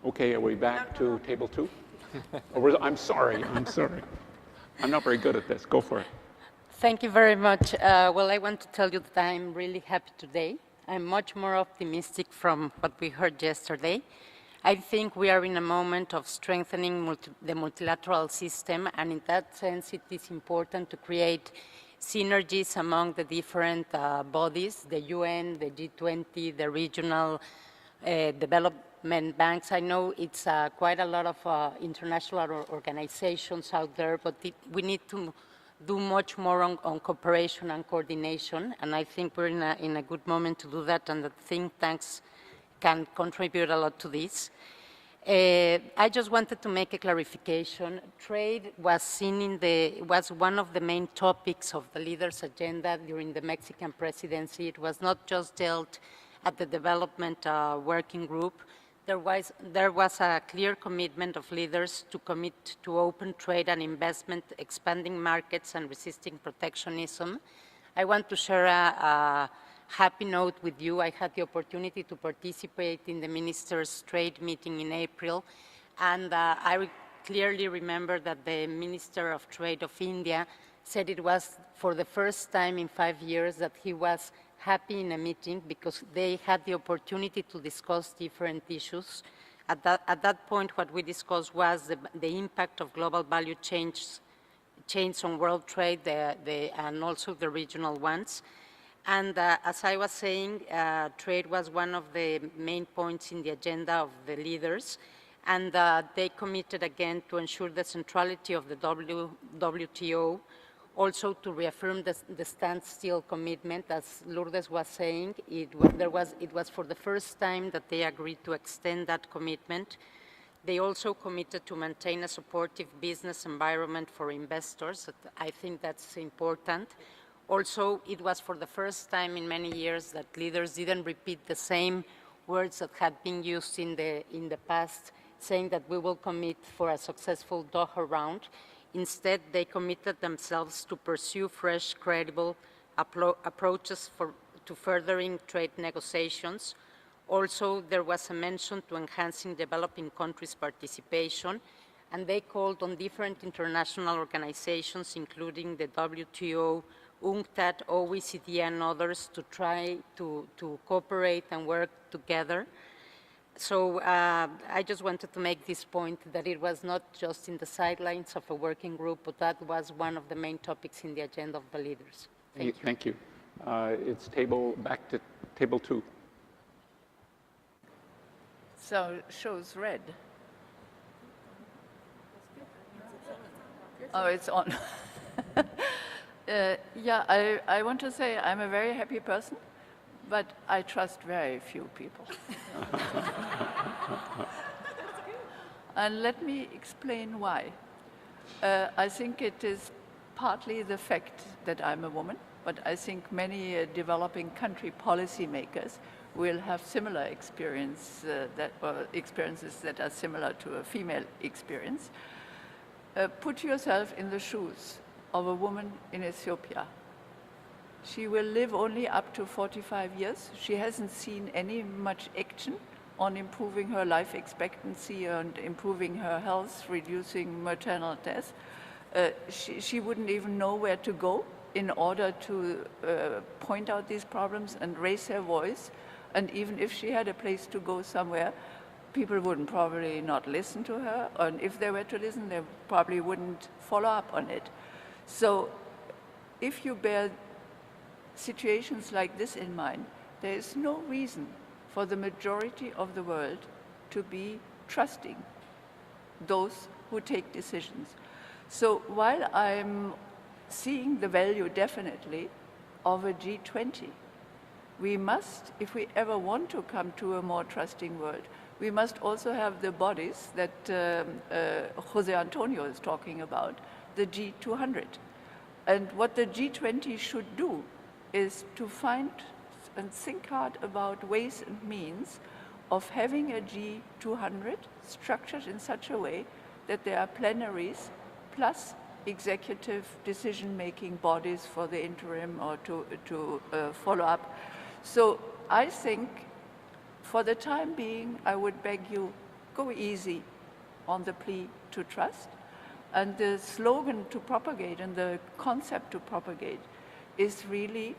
Speaker 1: Okay, are we back to table 2? I'm sorry. I'm not very good at this. Go for it.
Speaker 11: Thank you very much. Well, I want to tell you that I'm really happy today. I'm much more optimistic from what we heard yesterday. I think we are in a moment of strengthening the multilateral system, and in that sense, it is important to create synergies among the different bodies, the UN, the G20, the regional development banks. I know it's quite a lot of international organizations out there, but we need to do much more on cooperation and coordination, and I think we're in a good moment to do that, and the think tanks can contribute a lot to this. I just wanted to make a clarification. Trade was seen was one of the main topics of the leaders' agenda during the Mexican presidency. It was not just dealt at the development working group. There was a clear commitment of leaders to commit to open trade and investment, expanding markets and resisting protectionism. I want to share a happy note with you. I had the opportunity to participate in the ministers' trade meeting in April, and I clearly remember that the Minister of Trade of India said it was for the first time in 5 years that he was happy in a meeting because they had the opportunity to discuss different issues. At that point, what we discussed was the impact of global value chains on world trade and also the regional ones. And as I was saying, trade was one of the main points in the agenda of the leaders, and they committed again to ensure the centrality of the WTO, also to reaffirm the standstill commitment. As Lourdes was saying, it was for the first time that they agreed to extend that commitment. They also committed to maintain a supportive business environment for investors. I think that's important. Also, it was for the first time in many years that leaders didn't repeat the same words that had been used in the past, saying that we will commit for a successful Doha round. Instead, they committed themselves to pursue fresh, credible approaches to furthering trade negotiations. Also, there was a mention to enhancing developing countries' participation, and they called on different international organizations, including the WTO, UNCTAD, OECD, and others, to try to cooperate and work together. So I just wanted to make this point that it was not just in the sidelines of a working group, but that was one of the main topics in the agenda of the leaders. Thank you.
Speaker 1: Thank you. It's back to table 2.
Speaker 12: So shows red. Oh, it's on. Yeah, I want to say I'm a very happy person, but I trust very few people. And let me explain why. I think it is partly the fact that I'm a woman, but I think many developing country policymakers will have similar experiences that are similar to a female experience. Put yourself in the shoes of a woman in Ethiopia. She will live only up to 45 years. She hasn't seen any much action on improving her life expectancy and improving her health, reducing maternal death. She wouldn't even know where to go in order to point out these problems and raise her voice. And even if she had a place to go somewhere, people wouldn't probably not listen to her. And if they were to listen, they probably wouldn't follow up on it. So if you bear situations like this in mind, there is no reason for the majority of the world to be trusting those who take decisions. So while I'm seeing the value definitely of a G20, we must, if we ever want to come to a more trusting world, we must also have the bodies that Jose Antonio is talking about, the G200. And what the G20 should do is to find and think hard about ways and means of having a G200 structured in such a way that there are plenaries plus executive decision-making bodies for the interim or to follow up. So I think for the time being, I would beg you, go easy on the plea to trust. And the slogan to propagate and the concept to propagate is really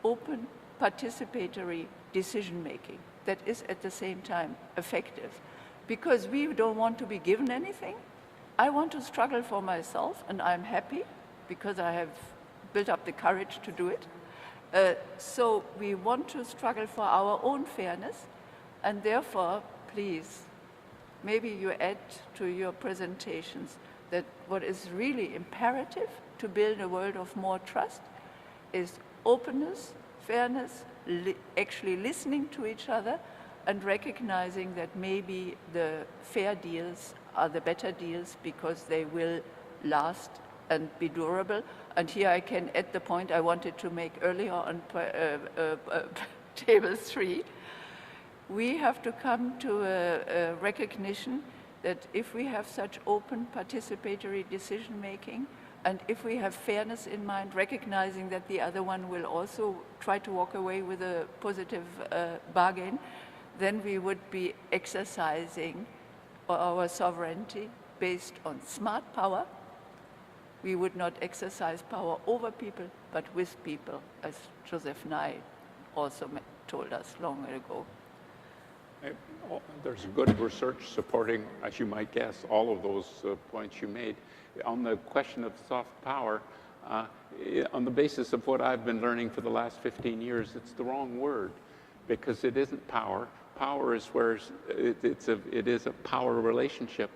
Speaker 12: open, participatory decision-making that is at the same time effective. Because we don't want to be given anything. I want to struggle for myself, and I'm happy because I have built up the courage to do it. So we want to struggle for our own fairness, and therefore, please, maybe you add to your presentations that what is really imperative to build a world of more trust is openness, fairness, actually listening to each other, and recognizing that maybe the fair deals are the better deals because they will last and be durable. And here I can add the point I wanted to make earlier on table 3. We have to come to a recognition that if we have such open participatory decision-making, and if we have fairness in mind, recognizing that the other one will also try to walk away with a positive bargain, then we would be exercising our sovereignty based on smart power. We would not exercise power over people, but with people, as Joseph Nye also told us long ago.
Speaker 1: There's good research supporting, as you might guess, all of those points you made. On the question of soft power, on the basis of what I've been learning for the last 15 years, it's the wrong word, because it isn't power. Power is where it is a power relationship.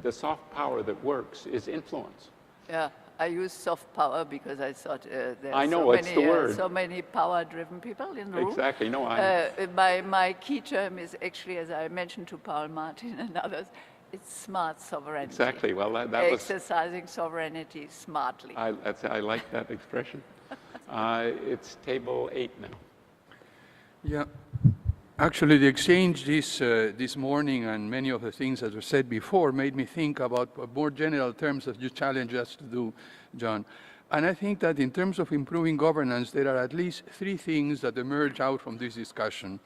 Speaker 1: The soft power that works is influence.
Speaker 12: Yeah, I use soft power because I thought there are so many power-driven people in the room.
Speaker 1: Exactly. No,
Speaker 12: my key term is actually, as I mentioned to Paul Martin and others, it's smart sovereignty.
Speaker 1: Exactly. Well, that was
Speaker 12: exercising sovereignty smartly.
Speaker 1: I like that expression. It's table 8 now.
Speaker 13: Yeah. Actually, the exchange this morning and many of the things that were said before made me think about more general terms that you challenge us to do, John. And I think that in terms of improving governance, there are at least 3 things that emerge out from this discussion.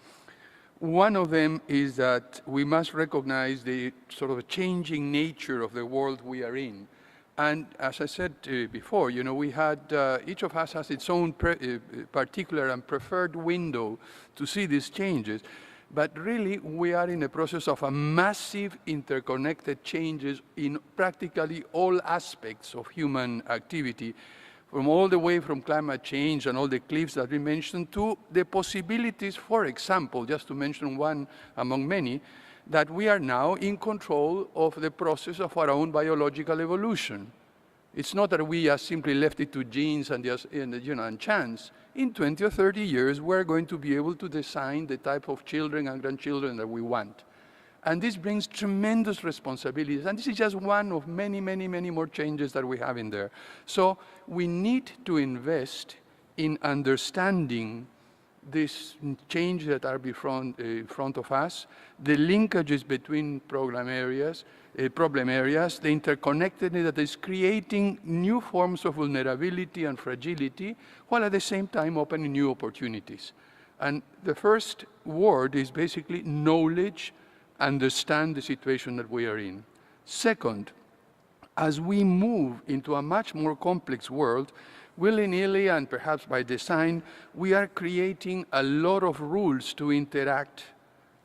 Speaker 13: One of them is that we must recognize the sort of changing nature of the world we are in. And as I said before, you know, we had, each of us has its own particular and preferred window to see these changes. But really, we are in a process of a massive interconnected changes in practically all aspects of human activity, from all the way from climate change and all the cliffs that we mentioned to the possibilities, for example, just to mention one among many, that we are now in control of the process of our own biological evolution. It's not that we have simply left it to genes and, and chance. In 20 or 30 years, we're going to be able to design the type of children and grandchildren that we want. And this brings tremendous responsibilities. And this is just one of many, many, many more changes that we have in there. So we need to invest in understanding these changes that are in front of us, the linkages between problem areas, the interconnectedness that is creating new forms of vulnerability and fragility, while at the same time opening new opportunities. And the first word is basically knowledge, understand the situation that we are in. Second, as we move into a much more complex world, willy-nilly and perhaps by design, we are creating a lot of rules to interact,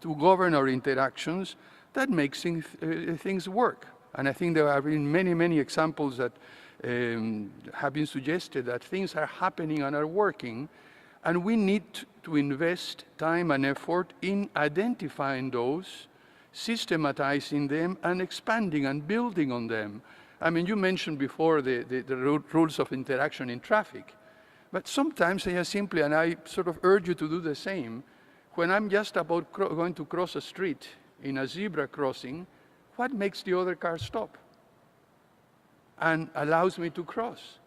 Speaker 13: to govern our interactions that makes things work. And I think there have been many, many examples that have been suggested that things are happening and are working, and we need to invest time and effort in identifying those, systematizing them, and expanding and building on them. I mean, you mentioned before the rules of interaction in traffic, but sometimes they are simply, and I sort of urge you to do the same, when I'm just about going to cross a street in a zebra crossing, what makes the other car stop and allows me to cross?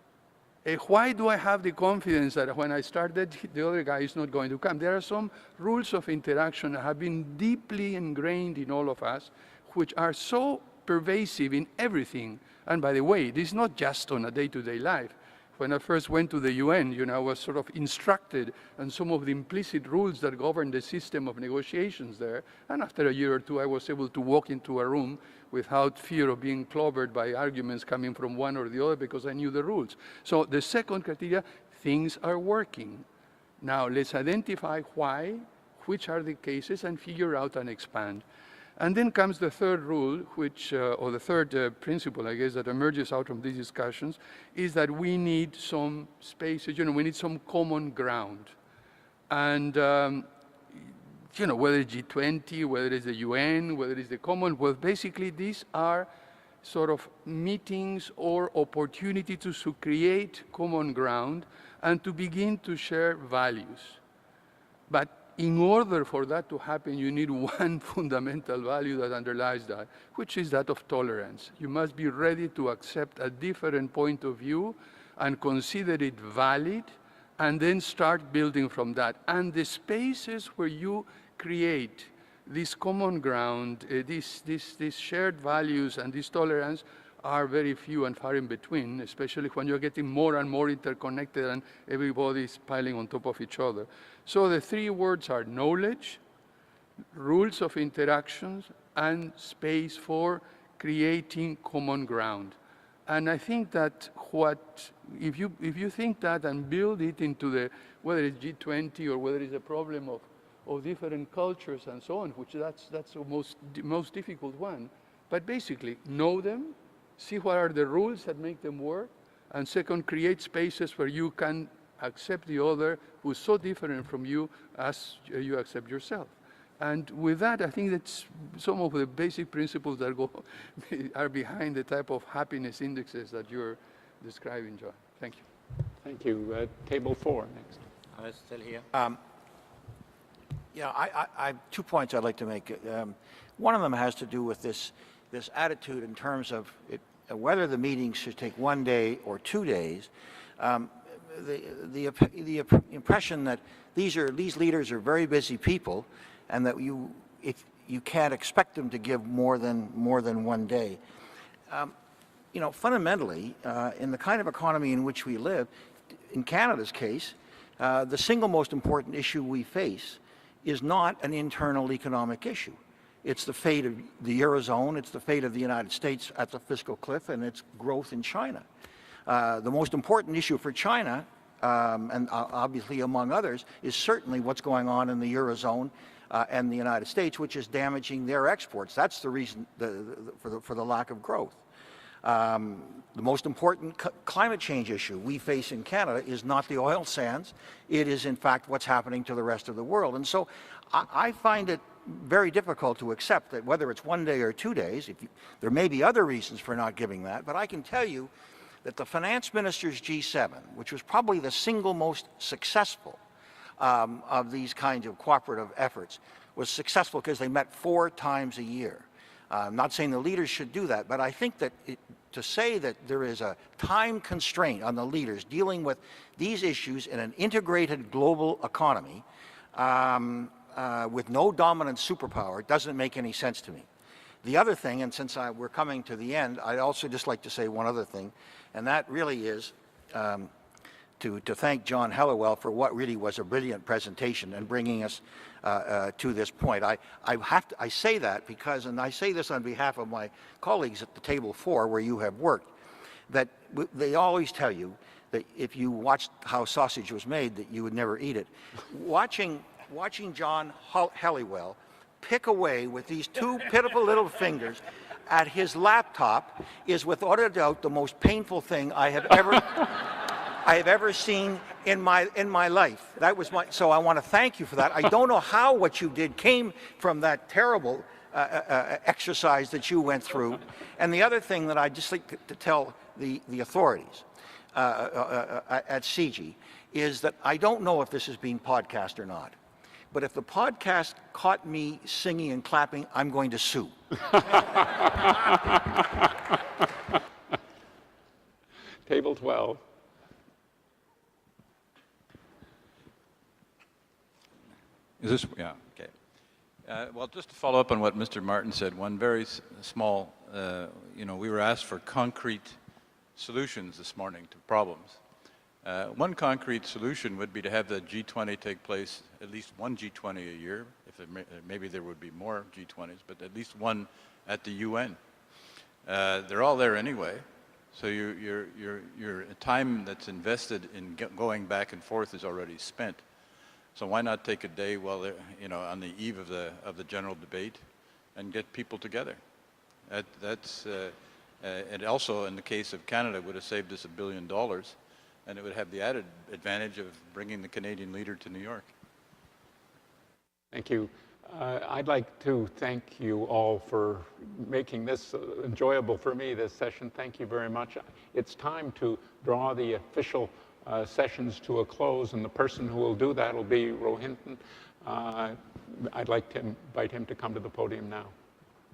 Speaker 13: Why do I have the confidence that when I started, the other guy is not going to come? There are some rules of interaction that have been deeply ingrained in all of us, which are so pervasive in everything. And by the way, this is not just on a day-to-day life. When I first went to the UN, you know, I was sort of instructed on some of the implicit rules that govern the system of negotiations there. And after a year or two, I was able to walk into a room without fear of being clobbered by arguments coming from one or the other because I knew the rules. So the second criteria, things are working. Now let's identify why, which are the cases, and figure out and expand. And then comes the third rule, which, or the third principle, I guess, that emerges out from these discussions, is that we need some spaces, you know, we need some common ground. And, you know, whether it's G20, whether it's the UN, whether it's the Commonwealth, basically these are sort of meetings or opportunity to create common ground and to begin to share values. But in order for that to happen, you need one fundamental value that underlies that, which is that of tolerance. You must be ready to accept a different point of view and consider it valid, and then start building from that. And the spaces where you create this common ground, these shared values and this tolerance are very few and far in between, especially when you're getting more and more interconnected and everybody's piling on top of each other. So the three words are knowledge, rules of interactions, and space for creating common ground. And I think that if you think that and build it into the, whether it's G20 or whether it's a problem of different cultures and so on, which that's the most difficult one, but basically know them, see what are the rules that make them work, and second, create spaces where you can accept the other who's so different from you as you accept yourself. And with that, I think that's some of the basic principles that are behind the type of happiness indexes that you're describing, John. Thank you.
Speaker 1: Thank you. Table 4 next.
Speaker 14: I'm still here. Yeah, I 2 points I'd like to make. One of them has to do with this attitude in terms of whether the meeting should take 1 day or 2 days. The impression that these leaders are very busy people, and that you can't expect them to give more than 1 day. You know, fundamentally, in the kind of economy in which we live, in Canada's case, the single most important issue we face is not an internal economic issue. It's the fate of the Eurozone, it's the fate of the United States at the fiscal cliff, and its growth in China. The most important issue for China, and obviously among others, is certainly what's going on in the Eurozone and the United States, which is damaging their exports. That's the reason for the lack of growth. The most important climate change issue we face in Canada is not the oil sands. It is, in fact, what's happening to the rest of the world. And so I find it very difficult to accept that whether it's 1 day or 2 days, there may be other reasons for not giving that, but I can tell you that the finance ministers G7, which was probably the single most successful of these kinds of cooperative efforts, was successful because they met 4 times a year. I'm not saying the leaders should do that, but I think that to say that there is a time constraint on the leaders dealing with these issues in an integrated global economy with no dominant superpower doesn't make any sense to me. The other thing, and since we're coming to the end, I'd also just like to say one other thing, and that really is to thank John Helliwell for what really was a brilliant presentation and bringing us to this point. I say that because, and I say this on behalf of my colleagues at the table 4 where you have worked, that they always tell you that if you watched how sausage was made, that you would never eat it. Watching John Helliwell pick away with these 2 pitiful little fingers at his laptop is without a doubt the most painful thing I have ever seen in my life. That was so I want to thank you for that. I don't know how what you did came from that terrible exercise that you went through. And the other thing that I'd just like to tell the authorities at CIGI is that I don't know if this is being podcast or not. But if the podcast caught me singing and clapping, I'm going to sue.
Speaker 1: Table 12.
Speaker 5: Is this, yeah, okay. Well, just to follow up on what Mr. Martin said, one very small, we were asked for concrete solutions this morning to problems. One concrete solution would be to have the G20 take place, at least one G20 a year. Maybe there would be more G20s, but at least one at the UN. They're all there anyway, so your time that's invested in going back and forth is already spent. So why not take a day while on the eve of the general debate, and get people together? And also in the case of Canada, would have saved us $1 billion. And it would have the added advantage of bringing the Canadian leader to New York.
Speaker 1: Thank you. I'd like to thank you all for making this enjoyable for me, this session. Thank you very much. It's time to draw the official sessions to a close, and the person who will do that will be Rohinton. I'd like to invite him to come to the podium now.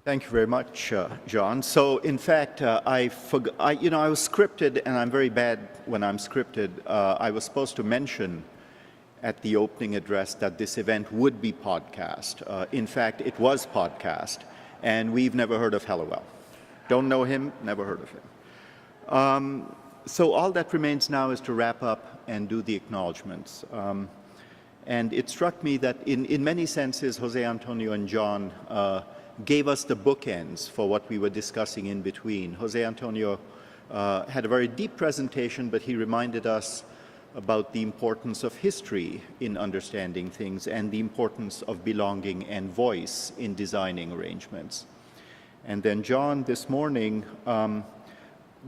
Speaker 15: Thank you very much, John. So, in fact, I was scripted, and I'm very bad when I'm scripted. I was supposed to mention at the opening address that this event would be podcast. In fact, it was podcast, and we've never heard of Helliwell. Don't know him, never heard of him. So all that remains now is to wrap up and do the acknowledgments. And it struck me that in many senses, Jose Antonio and John gave us the bookends for what we were discussing in between. Jose Antonio had a very deep presentation, but he reminded us about the importance of history in understanding things and the importance of belonging and voice in designing arrangements. And then John this morning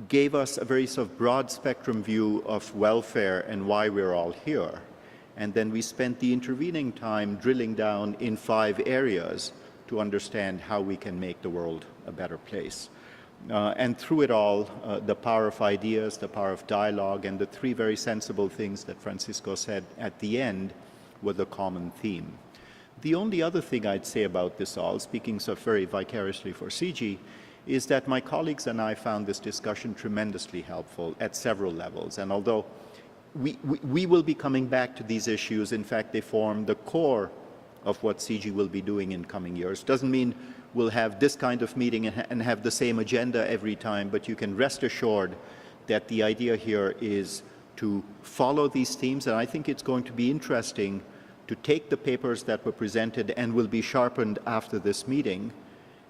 Speaker 15: gave us a very sort of broad spectrum view of welfare and why we're all here. And then we spent the intervening time drilling down in 5 areas to understand how we can make the world a better place. And through it all, the power of ideas, the power of dialogue, and the 3 very sensible things that Francisco said at the end were the common theme. The only other thing I'd say about this all, speaking so very vicariously for CIGI, is that my colleagues and I found this discussion tremendously helpful at several levels. And although we will be coming back to these issues, in fact, they form the core of what CIGI will be doing in coming years. Doesn't mean we'll have this kind of meeting and have the same agenda every time, but you can rest assured that the idea here is to follow these themes, and I think it's going to be interesting to take the papers that were presented and will be sharpened after this meeting,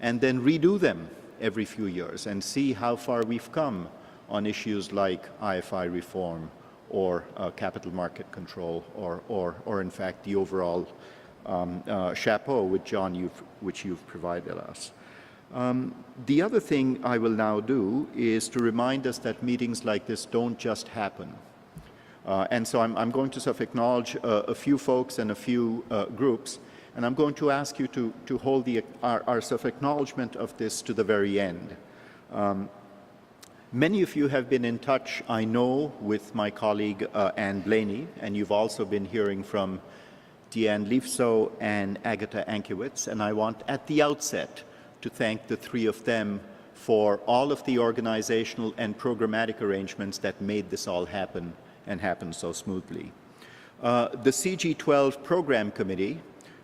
Speaker 15: and then redo them every few years and see how far we've come on issues like IFI reform or capital market control or in fact the overall chapeau which you've provided us. The other thing I will now do is to remind us that meetings like this don't just happen. And so I'm going to sort of acknowledge a few folks and a few groups, and I'm going to ask you to hold our sort of acknowledgement of this to the very end. Many of you have been in touch, I know, with my colleague Anne Blaney, and you've also been hearing from Deanne Leifso and Agatha Ankiewicz, and I want at the outset to thank the three of them for all of the organizational and programmatic arrangements that made this all happen and happen so smoothly. The CIGI'12 Program Committee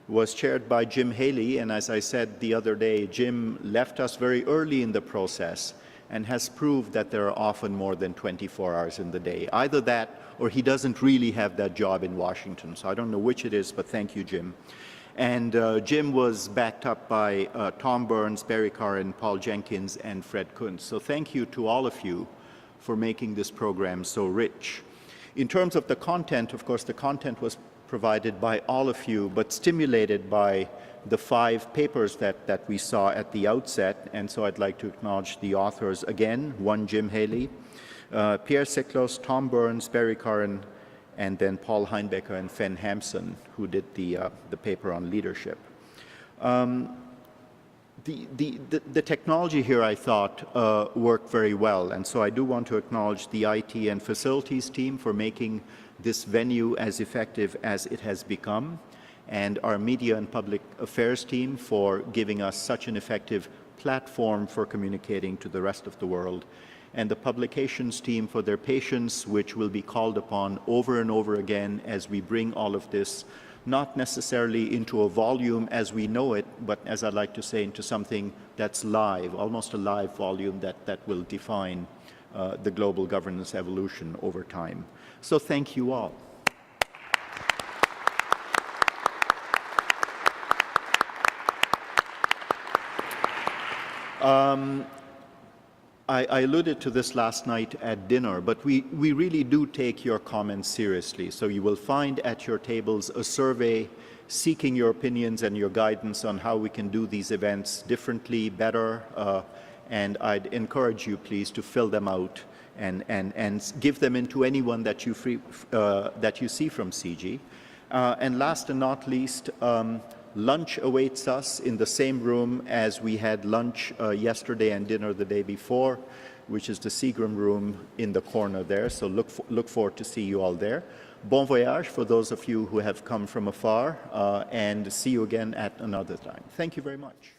Speaker 15: was chaired by Jim Haley, and as I said the other day, Jim left us very early in the process and has proved that there are often more than 24 hours in the day. Either that or he doesn't really have that job in Washington. So I don't know which it is, but thank you, Jim. And Jim was backed up by Tom Burns, Barry Curran, Paul Jenkins, and Fred Kuntz. So thank you to all of you for making this program so rich. In terms of the content, of course, the content was provided by all of you, but stimulated by the 5 papers that we saw at the outset. And so I'd like to acknowledge the authors again, one Jim Haley, Pierre Siklos, Tom Burns, Barry Curran, and then Paul Heinbecker and Fen Hampson, who did the paper on leadership. The technology here, I thought, worked very well, and so I do want to acknowledge the IT and facilities team for making this venue as effective as it has become, and our media and public affairs team for giving us such an effective platform for communicating to the rest of the world, and the publications team for their patience, which will be called upon over and over again as we bring all of this, not necessarily into a volume as we know it, but as I like to say, into something that's live, almost a live volume that will define the global governance evolution over time. So thank you all. I alluded to this last night at dinner, but we really do take your comments seriously. So you will find at your tables a survey seeking your opinions and your guidance on how we can do these events differently, better, and I'd encourage you, please, to fill them out and give them into anyone that you see from CIGI. And last and not least, lunch awaits us in the same room as we had lunch yesterday and dinner the day before, which is the Seagram room in the corner there. So look forward to see you all there. Bon voyage for those of you who have come from afar, and see you again at another time. Thank you very much.